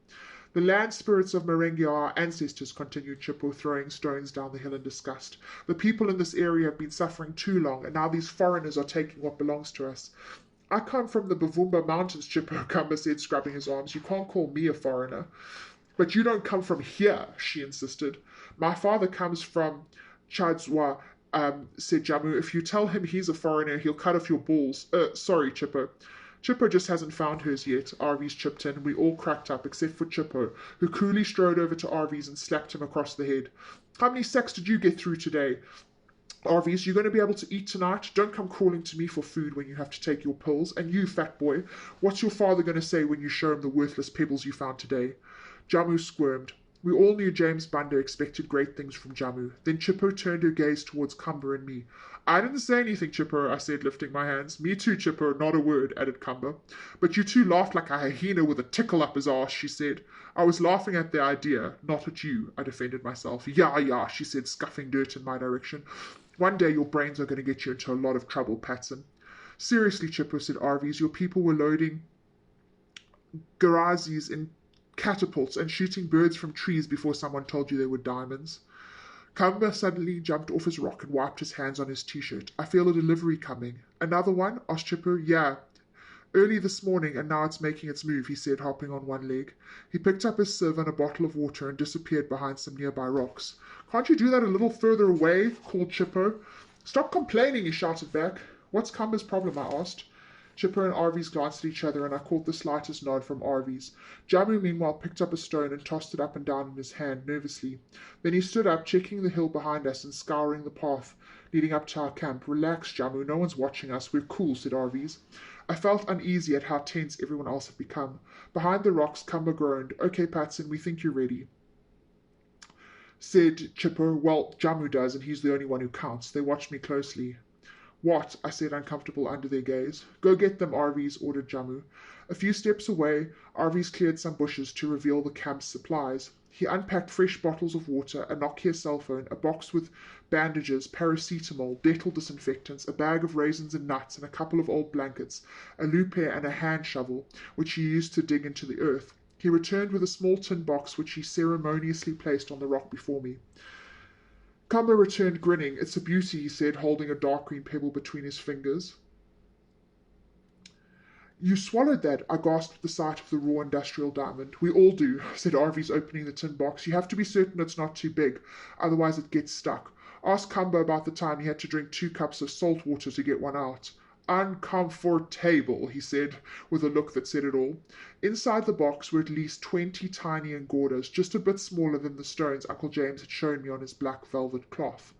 The land spirits of Marangi are our ancestors, continued Chippo, throwing stones down the hill in disgust. The people in this area have been suffering too long, and now these foreigners are taking what belongs to us. I come from the Bavumba Mountains, Chippo, Kumba said, scrubbing his arms. You can't call me a foreigner. But you don't come from here, she insisted. My father comes from Chadzwa, said Jammu. If you tell him he's a foreigner, he'll cut off your balls. Sorry, Chippo. Chippo just hasn't found hers yet, Arvies chipped in, and we all cracked up, except for Chippo, who coolly strode over to Arvies and slapped him across the head. How many sacks did you get through today? Arvies, you're going to be able to eat tonight? Don't come crawling to me for food when you have to take your pills. And you, fat boy, what's your father going to say when you show him the worthless pebbles you found today? Jammu squirmed. We all knew James Banda expected great things from Jammu. Then Chippo turned her gaze towards Kumba and me. I didn't say anything, Chippo, I said, lifting my hands. Me too, Chippo, not a word, added Kumba. But you two laughed like a hyena with a tickle up his arse, she said. I was laughing at the idea, not at you, I defended myself. Yeah, she said, scuffing dirt in my direction. One day your brains are going to get you into a lot of trouble, Patson. Seriously, Chippo, said Arvies, your people were loading garazis in catapults and shooting birds from trees before someone told you they were diamonds. Kumba suddenly jumped off his rock and wiped his hands on his t-shirt. I feel a delivery coming. Another one? Asked Chippo. Yeah. Early this morning, and now it's making its move, he said, hopping on one leg. He picked up his sieve and a bottle of water and disappeared behind some nearby rocks. Can't you do that a little further away? Called Chippo. Stop complaining, he shouted back. What's Kumba's problem? I asked. Chippo and Arvies glanced at each other, and I caught the slightest nod from Arvies. Jammu, meanwhile, picked up a stone and tossed it up and down in his hand, nervously. Then he stood up, checking the hill behind us and scouring the path leading up to our camp. Relax, Jammu, no one's watching us. We're cool, said Arvies. I felt uneasy at how tense everyone else had become. Behind the rocks, Kumba groaned. Okay, Patson, we think you're ready, said Chippo. Well, Jammu does, and he's the only one who counts. They watched me closely. What? I said, uncomfortable under their gaze. Go get them, Arvies, ordered Jammu. A few steps away, Arvies cleared some bushes to reveal the camp's supplies. He unpacked fresh bottles of water, a Nokia cell phone, a box with bandages, paracetamol, Dettol disinfectants, a bag of raisins and nuts, and a couple of old blankets, a lupe and a hand shovel, which he used to dig into the earth. He returned with a small tin box, which he ceremoniously placed on the rock before me. Kumba returned grinning. It's a beauty, he said, holding a dark green pebble between his fingers. You swallowed that, I gasped at the sight of the raw industrial diamond. We all do, said Arvies, opening the tin box. You have to be certain it's not too big, otherwise it gets stuck. Ask Kumba about the time he had to drink 2 cups of salt water to get one out. Uncomfortable, he said, with a look that said it all. Inside the box were at least 20 tiny engordas, just a bit smaller than the stones Uncle James had shown me on his black velvet cloth.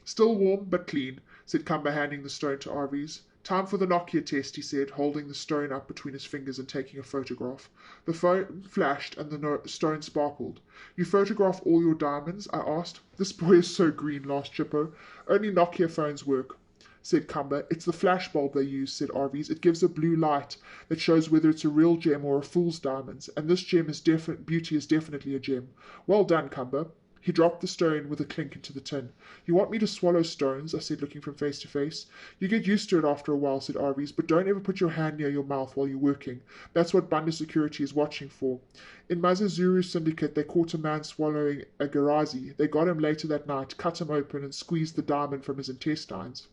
Still warm, but clean, said Kumba, handing the stone to Arvies. Time for the Nokia test, he said, holding the stone up between his fingers and taking a photograph. The phone flashed and the stone sparkled. You photograph all your diamonds? I asked. This boy is so green, laughed Chippo. Only Nokia phones work, said Kumba. It's the flash bulb they use, said Arvies. It gives a blue light that shows whether it's a real gem or a fool's diamonds, and this gem is beauty is definitely a gem. Well done, Kumba. He dropped the stone with a clink into the tin. You want me to swallow stones? I said, looking from face to face. You get used to it after a while, said Arvies, but don't ever put your hand near your mouth while you're working. That's what Banda security is watching for. In Mazazuru syndicate, they caught a man swallowing a garazi. They got him later that night, cut him open, and squeezed the diamond from his intestines.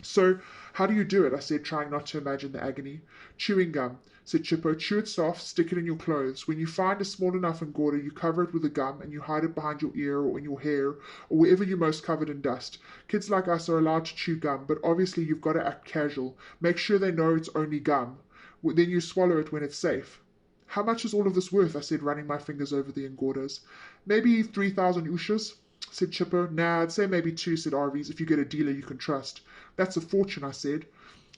So, how do you do it? I said, trying not to imagine the agony. Chewing gum, said Chippo. Chew it soft, stick it in your clothes. When you find a small enough engorder, you cover it with the gum and you hide it behind your ear or in your hair or wherever you're most covered in dust. Kids like us are allowed to chew gum, but obviously you've got to act casual. Make sure they know it's only gum. Then you swallow it when it's safe. How much is all of this worth? I said, running my fingers over the engorders. Maybe 3,000 ushas, said Chippo. Nah, I'd say maybe two, said Arvies, if you get a dealer you can trust. That's a fortune, I said.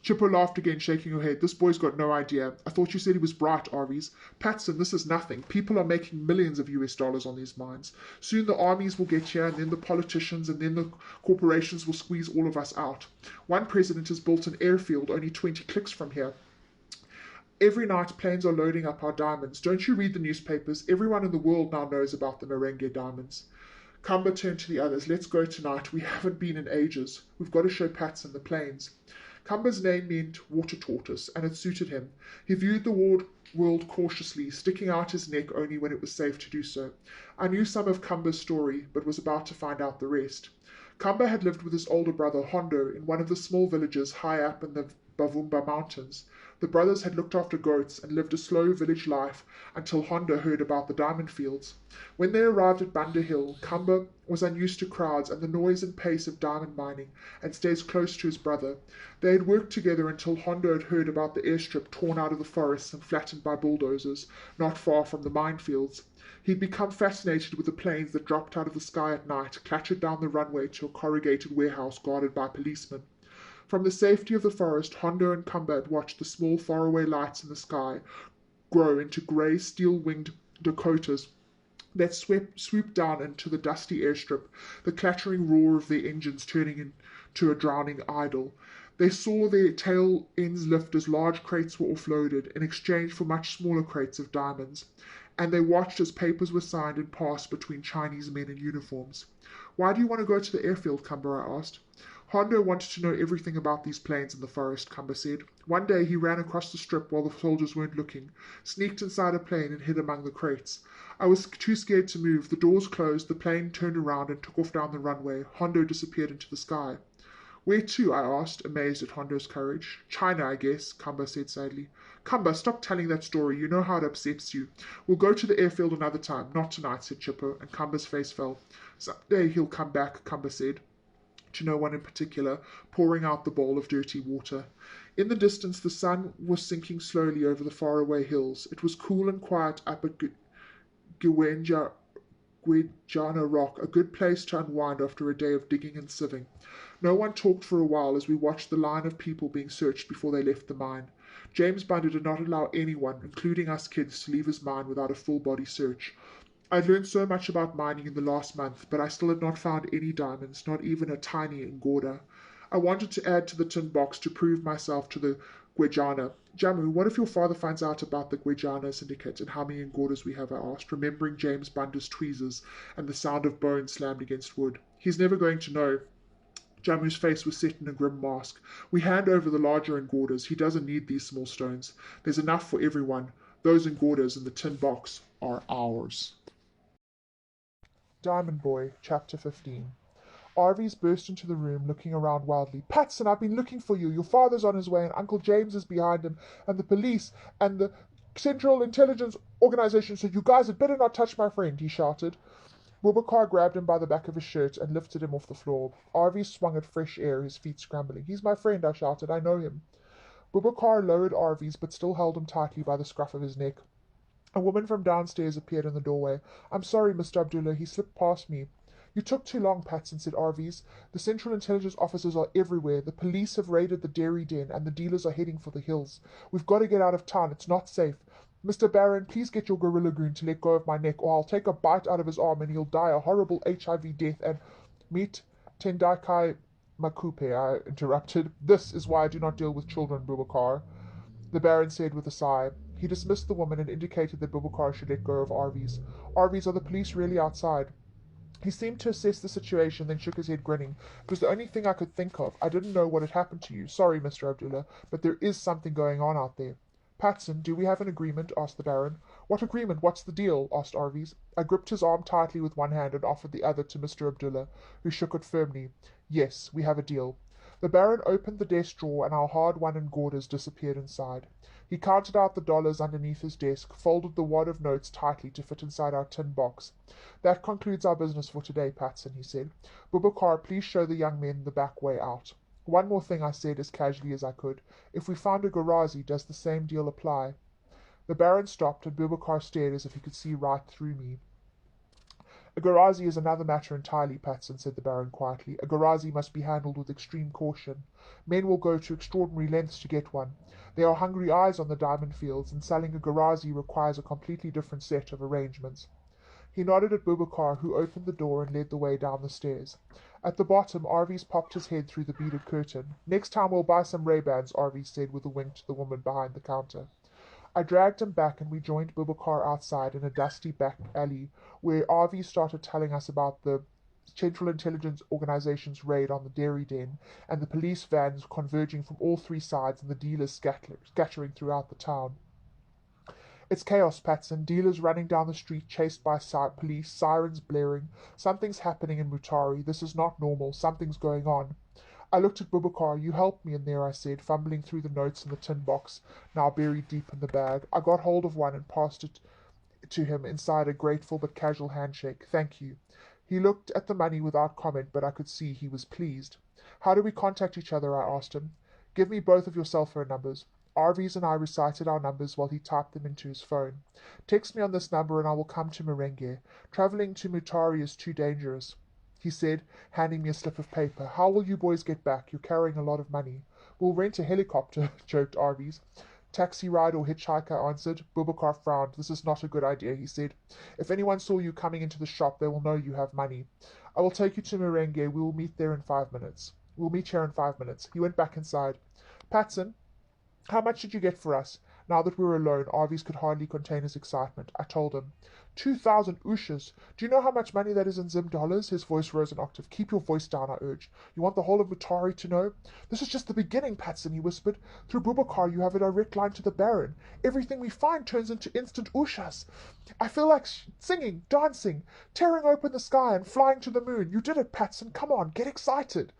Chippo laughed again, shaking her head. This boy's got no idea. I thought you said he was bright, Arvies. Patson, this is nothing. People are making millions of US dollars on these mines. Soon the armies will get here, and then the politicians, and then the corporations will squeeze all of us out. One president has built an airfield only 20 clicks from here. Every night planes are loading up our diamonds. Don't you read the newspapers? Everyone in the world now knows about the Merengue diamonds. Cumber turned to the others. Let's go tonight. We haven't been in ages. We've got to show Patson the plains. Cumber's name meant water tortoise, and it suited him. He viewed the world cautiously, sticking out his neck only when it was safe to do so. I knew some of Cumber's story, but was about to find out the rest. Cumber had lived with his older brother Hondo in one of the small villages high up in the Bavumba Mountains. The brothers had looked after goats and lived a slow village life until Hondo heard about the diamond fields. When they arrived at Banda Hill, Cumber was unused to crowds and the noise and pace of diamond mining, and stays close to his brother. They had worked together until Hondo had heard about the airstrip torn out of the forests and flattened by bulldozers, not far from the minefields. He'd become fascinated with the planes that dropped out of the sky at night, clattered down the runway to a corrugated warehouse guarded by policemen. From the safety of the forest, Hondo and Cumber had watched the small faraway lights in the sky grow into grey steel-winged Dakotas that swooped down into the dusty airstrip, the clattering roar of their engines turning into a drowning idle. They saw their tail ends lift as large crates were offloaded in exchange for much smaller crates of diamonds, and they watched as papers were signed and passed between Chinese men in uniforms. Why do you want to go to the airfield, Cumber? I asked. Hondo wanted to know everything about these planes in the forest, Cumber said. One day he ran across the strip while the soldiers weren't looking, sneaked inside a plane and hid among the crates. I was too scared to move. The doors closed, the plane turned around and took off down the runway. Hondo disappeared into the sky. Where to? I asked, amazed at Hondo's courage. China, I guess, Cumber said sadly. Cumber, stop telling that story. You know how it upsets you. We'll go to the airfield another time. Not tonight, said Chippo, and Cumber's face fell. Someday he'll come back, Cumber said, to no one in particular, pouring out the bowl of dirty water. In the distance the sun was sinking slowly over the faraway hills. It was cool and quiet up at Gwenjana Rock, a good place to unwind after a day of digging and sieving. No one talked for a while as we watched the line of people being searched before they left the mine. James Bunda did not allow anyone, including us kids, to leave his mine without a full-body search. I'd learned so much about mining in the last month, but I still had not found any diamonds, not even a tiny engorder. I wanted to add to the tin box to prove myself to the Gwejana. Jamu, what if your father finds out about the Gwejana syndicate and how many engorders we have? I asked, remembering James Bunda's tweezers and the sound of bones slammed against wood. He's never going to know. Jamu's face was set in a grim mask. We hand over the larger engorders. He doesn't need these small stones. There's enough for everyone. Those engorders in the tin box are ours. Diamond Boy, Chapter 15. Arvies burst into the room, looking around wildly. Patson, I've been looking for you. Your father's on his way, and Uncle James is behind him, and the police, and the Central Intelligence Organization, so you guys had better not touch my friend, he shouted. Boubacar grabbed him by the back of his shirt and lifted him off the floor. Arvies swung at fresh air, his feet scrambling. He's my friend, I shouted. I know him. Boubacar lowered Arvies, but still held him tightly by the scruff of his neck. A woman from downstairs appeared in the doorway. I'm sorry, Mr. Abdullah, he slipped past me. You took too long, Patson, said Arvies. The Central Intelligence officers are everywhere. The police have raided the dairy den, and the dealers are heading for the hills. We've got to get out of town. It's not safe. Mr. Baron, please get your gorilla goon to let go of my neck, or I'll take a bite out of his arm and he'll die a horrible HIV death and... Meet Tendakai Makupe, I interrupted. This is why I do not deal with children, Boubacar, the Baron said with a sigh. He dismissed the woman and indicated that Boubacar should let go of Arvies. Arvies, are the police really outside? He seemed to assess the situation, then shook his head, grinning. It was the only thing I could think of. I didn't know what had happened to you. Sorry, Mr. Abdullah, but there is something going on out there. Patson, do we have an agreement? Asked the Baron. What agreement? What's the deal? Asked Arvies. I gripped his arm tightly with one hand and offered the other to Mr. Abdullah, who shook it firmly. Yes, we have a deal. The Baron opened the desk drawer, and our hard-won and Gorders disappeared inside. He counted out the dollars underneath his desk, folded the wad of notes tightly to fit inside our tin box. "That concludes our business for today, Patson," he said. "Boubacar, please show the young men the back way out." "One more thing," I said, as casually as I could. "If we found a Garazi, does the same deal apply?" The Baron stopped, and Boubacar stared as if he could see right through me. "A Garazi is another matter entirely, Patson," said the Baron quietly. "A Garazi must be handled with extreme caution. Men will go to extraordinary lengths to get one. There are hungry eyes on the diamond fields, and selling a Garazi requires a completely different set of arrangements." He nodded at Boubacar, who opened the door and led the way down the stairs. At the bottom, Arvies popped his head through the beaded curtain. "Next time we'll buy some Ray-Bans," Arvies said with a wink to the woman behind the counter. I dragged him back, and we joined Boubacar outside in a dusty back alley, where Arvies started telling us about the Central Intelligence Organization's raid on the dairy den, and the police vans converging from all three sides and the dealers scattering throughout the town. "It's chaos, Patson. Dealers running down the street, chased by police, sirens blaring. Something's happening in Mutari. This is not normal. Something's going on." I looked at Boubacar. "You helped me in there," I said, fumbling through the notes in the tin box, now buried deep in the bag. I got hold of one and passed it to him inside a grateful but casual handshake. "Thank you." He looked at the money without comment, but I could see he was pleased. "How do we contact each other?" I asked him. "Give me both of your cell phone numbers." Arvies and I recited our numbers while he typed them into his phone. "Text me on this number and I will come to Merenge. Traveling to Mutari is too dangerous," he said, handing me a slip of paper. "How will you boys get back? You're carrying a lot of money." "We'll rent a helicopter," joked Arvies. "Taxi ride or hitchhike," I answered. Boubacar frowned. "This is not a good idea," he said. "If anyone saw you coming into the shop, they will know you have money. I will take you to Merenge. We will meet there in 5 minutes. We'll meet here in 5 minutes. He went back inside. "Patson, how much did you get for us?" Now that we were alone, Arvies could hardly contain his excitement. I told him. 2,000 ushas. Do you know how much money that is in Zim dollars?" His voice rose an octave. "Keep your voice down," I urged. "You want the whole of Mutari to know?" "This is just the beginning, Patson," he whispered. "Through Boubacar you have a direct line to the Baron. Everything we find turns into instant ushas. I feel like singing, dancing, tearing open the sky and flying to the moon. You did it, Patson. Come on, get excited."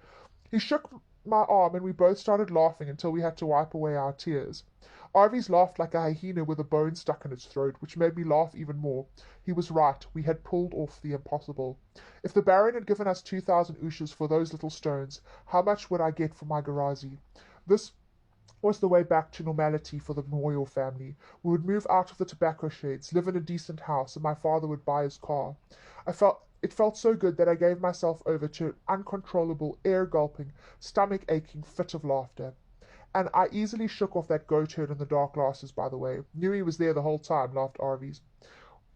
He shook my arm, and we both started laughing until we had to wipe away our tears. Arvies laughed like a hyena with a bone stuck in its throat, which made me laugh even more. He was right. We had pulled off the impossible. If the Baron had given us 2,000 ushas for those little stones, how much would I get for my Garazi? This was the way back to normality for the Moyo family. We would move out of the tobacco sheds, live in a decent house, and my father would buy his car. It felt so good that I gave myself over to an uncontrollable, air-gulping, stomach-aching fit of laughter. "And I easily shook off that goat-herd in the dark glasses, by the way. Knew he was there the whole time," laughed Arvies.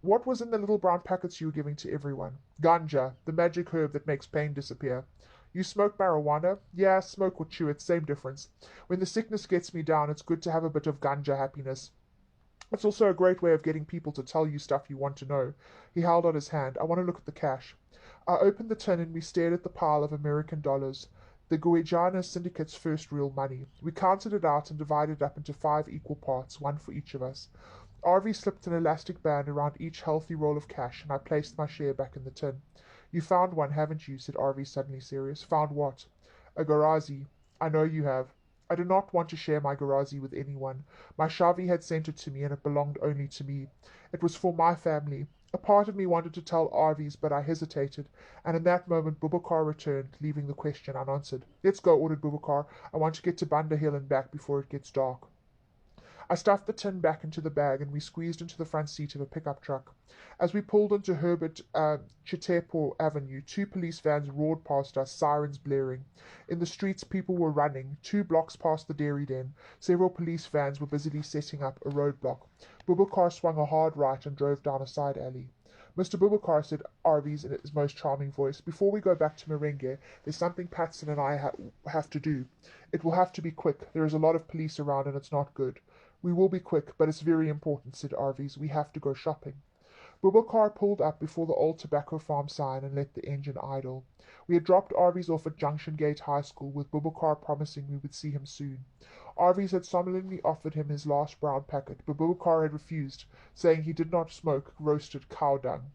"What was in the little brown packets you were giving to everyone?" "Ganja, the magic herb that makes pain disappear." "You smoke marijuana?" "Yeah, smoke or chew it, same difference. When the sickness gets me down, it's good to have a bit of ganja happiness. It's also a great way of getting people to tell you stuff you want to know." He held out his hand. "I want to look at the cash." I opened the tin and we stared at the pile of American dollars, the Guyana syndicate's first real money. We counted it out and divided it up into 5 equal parts, one for each of us. Arvie slipped an elastic band around each healthy roll of cash, and I placed my share back in the tin. "You found one, haven't you?" said Arvie, suddenly serious. "Found what?" "A Garazi." "I know you have." I did not want to share my Garazi with anyone. My Shavi had sent it to me, and it belonged only to me. It was for my family. A part of me wanted to tell Arvies, but I hesitated, and in that moment Boubacar returned, leaving the question unanswered. "Let's go," ordered Boubacar. "I want to get to Banda Hill and back before it gets dark." I stuffed the tin back into the bag, and we squeezed into the front seat of a pickup truck. As we pulled into Herbert Chitepo Avenue, 2 police vans roared past us, sirens blaring. In the streets, people were running. 2 blocks past the dairy den, several police vans were busily setting up a roadblock. Boubacar swung a hard right and drove down a side alley. "Mr. Boubacar," said Arvies in his most charming voice, "before we go back to Merenge, there's something Patson and I have to do. It will have to be quick. There is a lot of police around, and it's not good." "We will be quick, but it's very important," said Arvies. "We have to go shopping." Boubacar pulled up before the old tobacco farm sign and let the engine idle. We had dropped Arvies off at Junction Gate High School, with Boubacar promising we would see him soon. Arvies had solemnly offered him his last brown packet, but Boubacar had refused, saying he did not smoke roasted cow dung.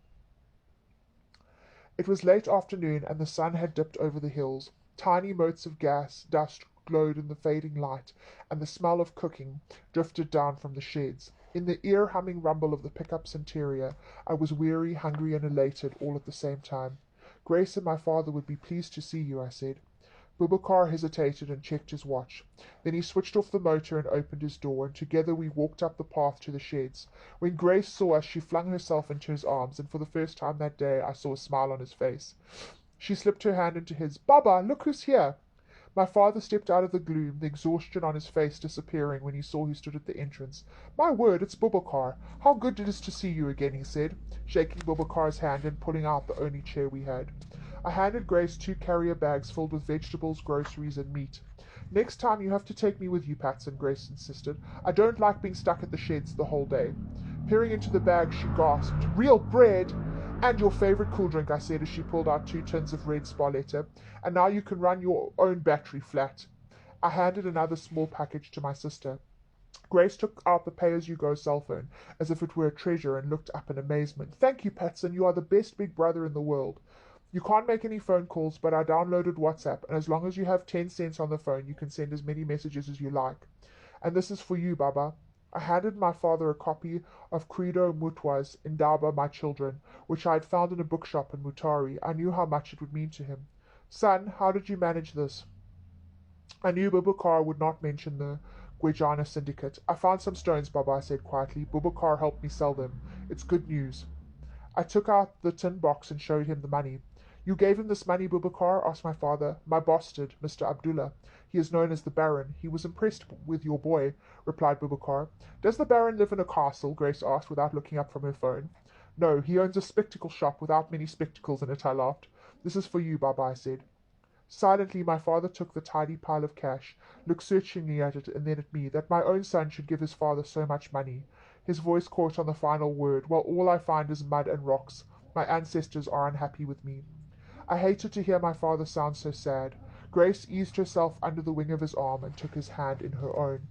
It was late afternoon, and the sun had dipped over the hills. Tiny motes of gas dust glowed in the fading light, and the smell of cooking drifted down from the sheds. In the ear-humming rumble of the pickup's interior, I was weary, hungry, and elated all at the same time. Grace and my father would be pleased to see you, I said. Boubacar hesitated and checked his watch. Then he switched off the motor and opened his door, and together we walked up the path to the sheds. When Grace saw us, she flung herself into his arms, and for the first time that day I saw a smile on his face. She slipped her hand into his. "Baba, look who's here!" My father stepped out of the gloom, the exhaustion on his face disappearing when he saw who stood at the entrance. "My word, it's Boubacar. How good it is to see you again," he said, shaking Boubacar's hand and pulling out the only chair we had. I handed Grace 2 carrier bags filled with vegetables, groceries, and meat. "Next time you have to take me with you, Patson," Grace insisted. "I don't like being stuck at the sheds the whole day." Peering into the bag, she gasped, "Real bread!" "And your favorite cool drink," I said as she pulled out 2 tins of red Sparletta. "And now you can run your own battery flat." I handed another small package to my sister. Grace took out the pay-as-you-go cell phone as if it were a treasure and looked up in amazement. "Thank you, Patson. You are the best big brother in the world. You can't make any phone calls, but I downloaded WhatsApp, and as long as you have 10 cents on the phone, you can send as many messages as you like. And this is for you, Baba." I handed my father a copy of Credo Mutwa's Indaba, My Children, which I had found in a bookshop in Mutari. I knew how much it would mean to him. "Son, how did you manage this?" I knew Boubacar would not mention the Guejana syndicate. "I found some stones, Baba," I said quietly. "Boubacar helped me sell them. It's good news." I took out the tin box and showed him the money. "You gave him this money, Boubacar?" asked my father. "My boss did, Mr. Abdullah. He is known as the Baron. He was impressed with your boy," replied Boubacar. "Does the Baron live in a castle?" Grace asked without looking up from her phone. "No, he owns a spectacle shop without many spectacles in it," I laughed. "This is for you, Baba," I said. Silently, my father took the tidy pile of cash, looked searchingly at it and then at me. That my own son should give his father so much money. His voice caught on the final word. "Well, all I find is mud and rocks. My ancestors are unhappy with me." I hated to hear my father sound so sad. Grace eased herself under the wing of his arm and took his hand in her own.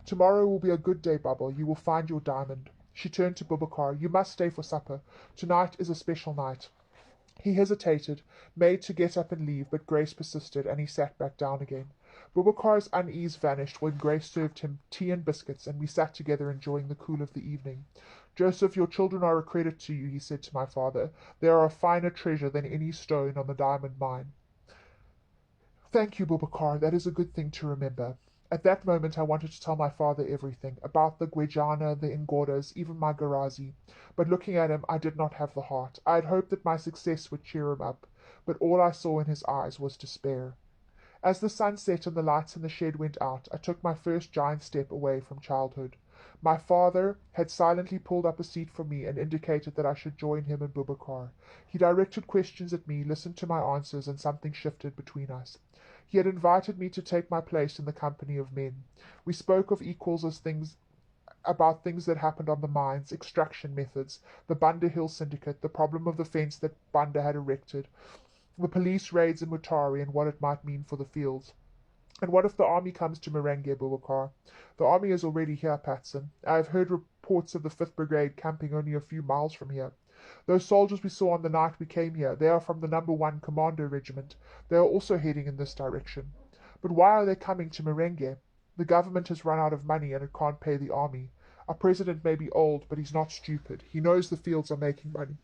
"Tomorrow will be a good day, Baba. You will find your diamond." She turned to Boubacar. "You must stay for supper. Tonight is a special night." He hesitated, made to get up and leave, but Grace persisted, and he sat back down again. Boubacar's unease vanished when Grace served him tea and biscuits, and we sat together enjoying the cool of the evening. "Joseph, your children are a credit to you," he said to my father. "They are a finer treasure than any stone on the diamond mine." "Thank you, Boubacar. That is a good thing to remember." At that moment I wanted to tell my father everything, about the Guejana, the Ngodas, even my Garazi. But looking at him, I did not have the heart. I had hoped that my success would cheer him up, but all I saw in his eyes was despair. As the sun set and the lights in the shed went out, I took my first giant step away from childhood. My father had silently pulled up a seat for me and indicated that I should join him and Boubacar. He directed questions at me, listened to my answers, and something shifted between us. He had invited me to take my place in the company of men. We spoke of equals as things about things that happened on the mines, extraction methods, the Banda Hill Syndicate, the problem of the fence that Banda had erected, the police raids in Mutari, and what it might mean for the fields. "And what if the army comes to Marenge, Boubacar?" "The army is already here, Patson. I have heard reports of the 5th Brigade camping only a few miles from here. Those soldiers we saw on the night we came here, they are from the No. 1 Commando Regiment. They are also heading in this direction." "But why are they coming to Marenge?" "The government has run out of money and it can't pay the army. Our president may be old, but he's not stupid. He knows the fields are making money.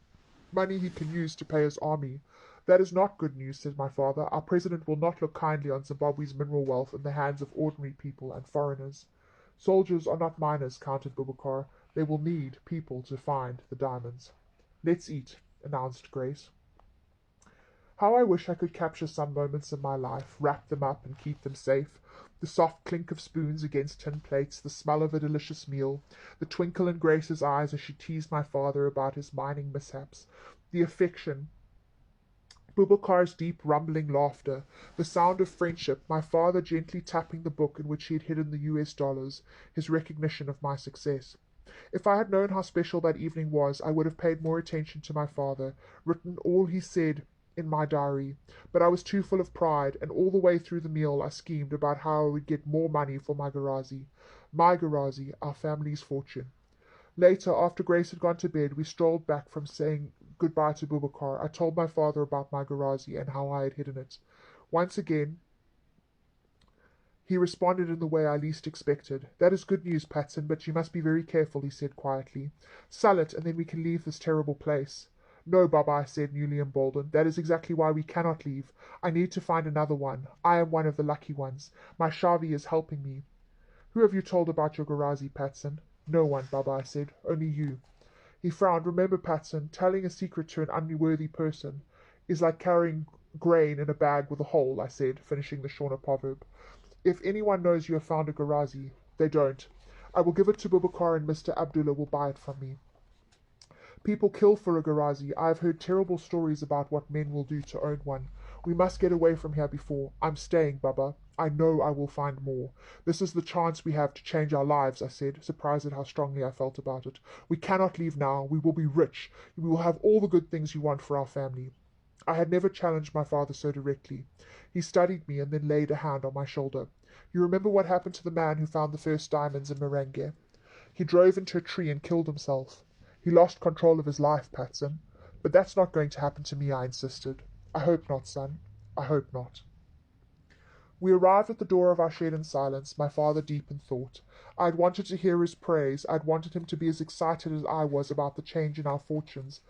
Money he can use to pay his army." "That is not good news," said my father. "Our president will not look kindly on Zimbabwe's mineral wealth in the hands of ordinary people and foreigners." "Soldiers are not miners," countered Boubacar. "They will need people to find the diamonds." "Let's eat," announced Grace. How I wish I could capture some moments in my life, wrap them up, and keep them safe. The soft clink of spoons against tin plates, the smell of a delicious meal, the twinkle in Grace's eyes as she teased my father about his mining mishaps, the affection, Boubacar's deep rumbling laughter, the sound of friendship, my father gently tapping the book in which he had hidden the US dollars, his recognition of my success. If I had known how special that evening was, I would have paid more attention to my father, written all he said in my diary. But I was too full of pride, and all the way through the meal I schemed about how I would get more money for my Garazi, our family's fortune. Later, after Grace had gone to bed, we strolled back from saying goodbye to Boubacar. I told my father about my Garazi and how I had hidden it. Once again, he responded in the way I least expected. "That is good news, Patson, but you must be very careful," he said quietly. "Sell it, and then we can leave this terrible place." "No, Baba," I said, newly emboldened. "That is exactly why we cannot leave. I need to find another one. I am one of the lucky ones. My Shavi is helping me." "Who have you told about your Garazi, Patson?" "No one, Baba," I said. "Only you." He frowned. "Remember, Patson, telling a secret to an unworthy person is like carrying grain in a bag with a hole," I said, finishing the Shona proverb. "If anyone knows you have found a Garazi, they don't. I will give it to Bubakar and Mr. Abdullah will buy it from me. People kill for a Garazi. I have heard terrible stories about what men will do to own one. We must get away from here before. I'm staying, Baba. I know I will find more. This is the chance we have to change our lives," I said, surprised at how strongly I felt about it. "We cannot leave now. We will be rich. We will have all the good things you want for our family." I had never challenged my father so directly. He studied me and then laid a hand on my shoulder. "You remember what happened to the man who found the first diamonds in Merengue? He drove into a tree and killed himself. He lost control of his life, Patson. But that's not going to happen to me," I insisted. "I hope not, son. I hope not." We arrived at the door of our shed in silence, my father deep in thought. I had wanted to hear his praise. I had wanted him to be as excited as I was about the change in our fortunes.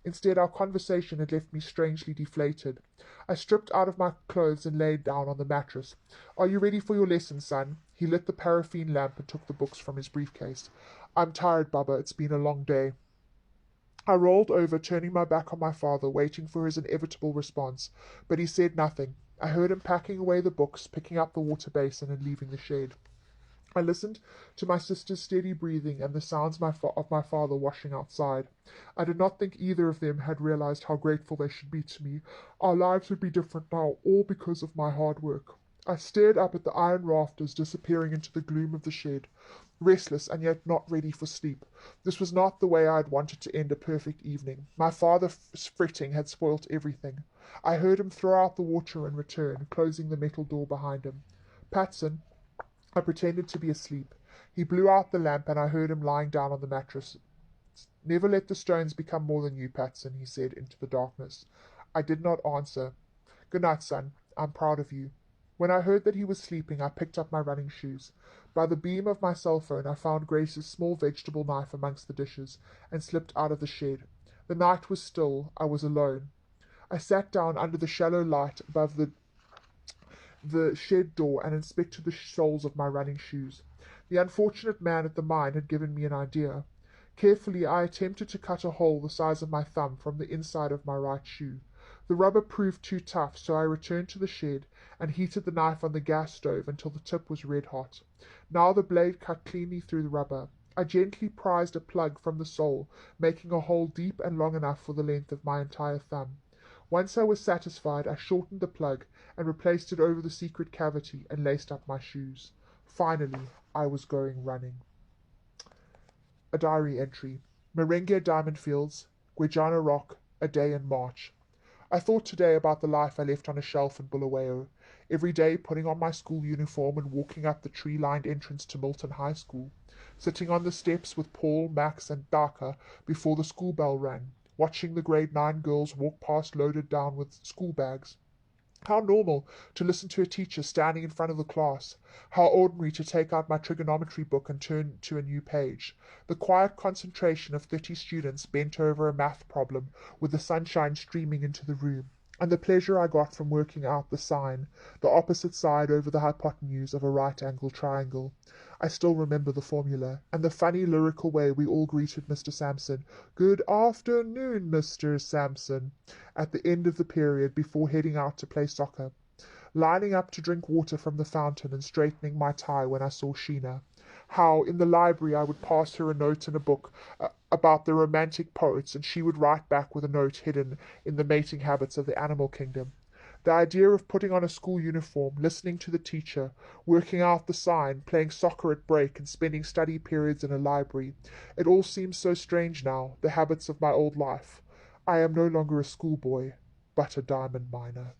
Instead, our conversation had left me strangely deflated. I stripped out of my clothes and laid down on the mattress. "Are you ready for your lesson, son?" He lit the paraffin lamp and took the books from his briefcase. "I'm tired, Baba. It's been a long day." I rolled over, turning my back on my father, waiting for his inevitable response, but he said nothing. I heard him packing away the books, picking up the water basin, and leaving the shed. I listened to my sister's steady breathing and the sounds of my father washing outside. I did not think either of them had realized how grateful they should be to me. Our lives would be different now, all because of my hard work. I stared up at the iron rafters disappearing into the gloom of the shed, restless and yet not ready for sleep. This was not the way I had wanted to end a perfect evening. My father's fretting had spoilt everything. I heard him throw out the water and return, closing the metal door behind him. "Patson." I pretended to be asleep. He blew out the lamp, and I heard him lying down on the mattress. "Never let the stones become more than you, Patson," he said into the darkness. I did not answer. "Good night, son. I'm proud of you." When I heard that he was sleeping, I picked up my running shoes. By the beam of my cell phone, I found Grace's small vegetable knife amongst the dishes, and slipped out of the shed. The night was still. I was alone. I sat down under the shallow light above the shed door and inspected the soles of my running shoes. The unfortunate man at the mine had given me an idea. Carefully, I attempted to cut a hole the size of my thumb from the inside of my right shoe. The rubber proved too tough, so I returned to the shed and heated the knife on the gas stove until the tip was red hot. Now the blade cut cleanly through the rubber. I gently prized a plug from the sole, making a hole deep and long enough for the length of my entire thumb. Once I was satisfied, I shortened the plug and replaced it over the secret cavity and laced up my shoes. Finally, I was going running. A diary entry. Merengue Diamond Fields, Guejana Rock, a day in March. I thought today about the life I left on a shelf in Bulawayo, every day putting on my school uniform and walking up the tree-lined entrance to Milton High School, sitting on the steps with Paul, Max, and Daka before the school bell rang, watching the grade 9 girls walk past loaded down with school bags. How normal to listen to a teacher standing in front of the class. How ordinary to take out my trigonometry book and turn to a new page. The quiet concentration of 30 students bent over a math problem with the sunshine streaming into the room. And the pleasure I got from working out the sine, the opposite side over the hypotenuse of a right-angled triangle. I still remember the formula, and the funny lyrical way we all greeted Mr. Sampson. "Good afternoon, Mr. Sampson," at the end of the period before heading out to play soccer. Lining up to drink water from the fountain and straightening my tie when I saw Sheena. How, in the library, I would pass her a note in a book about the romantic poets, and she would write back with a note hidden in the mating habits of the animal kingdom. The idea of putting on a school uniform, listening to the teacher, working out the sign, playing soccer at break, and spending study periods in a library. It all seems so strange now, the habits of my old life. I am no longer a schoolboy, but a diamond miner.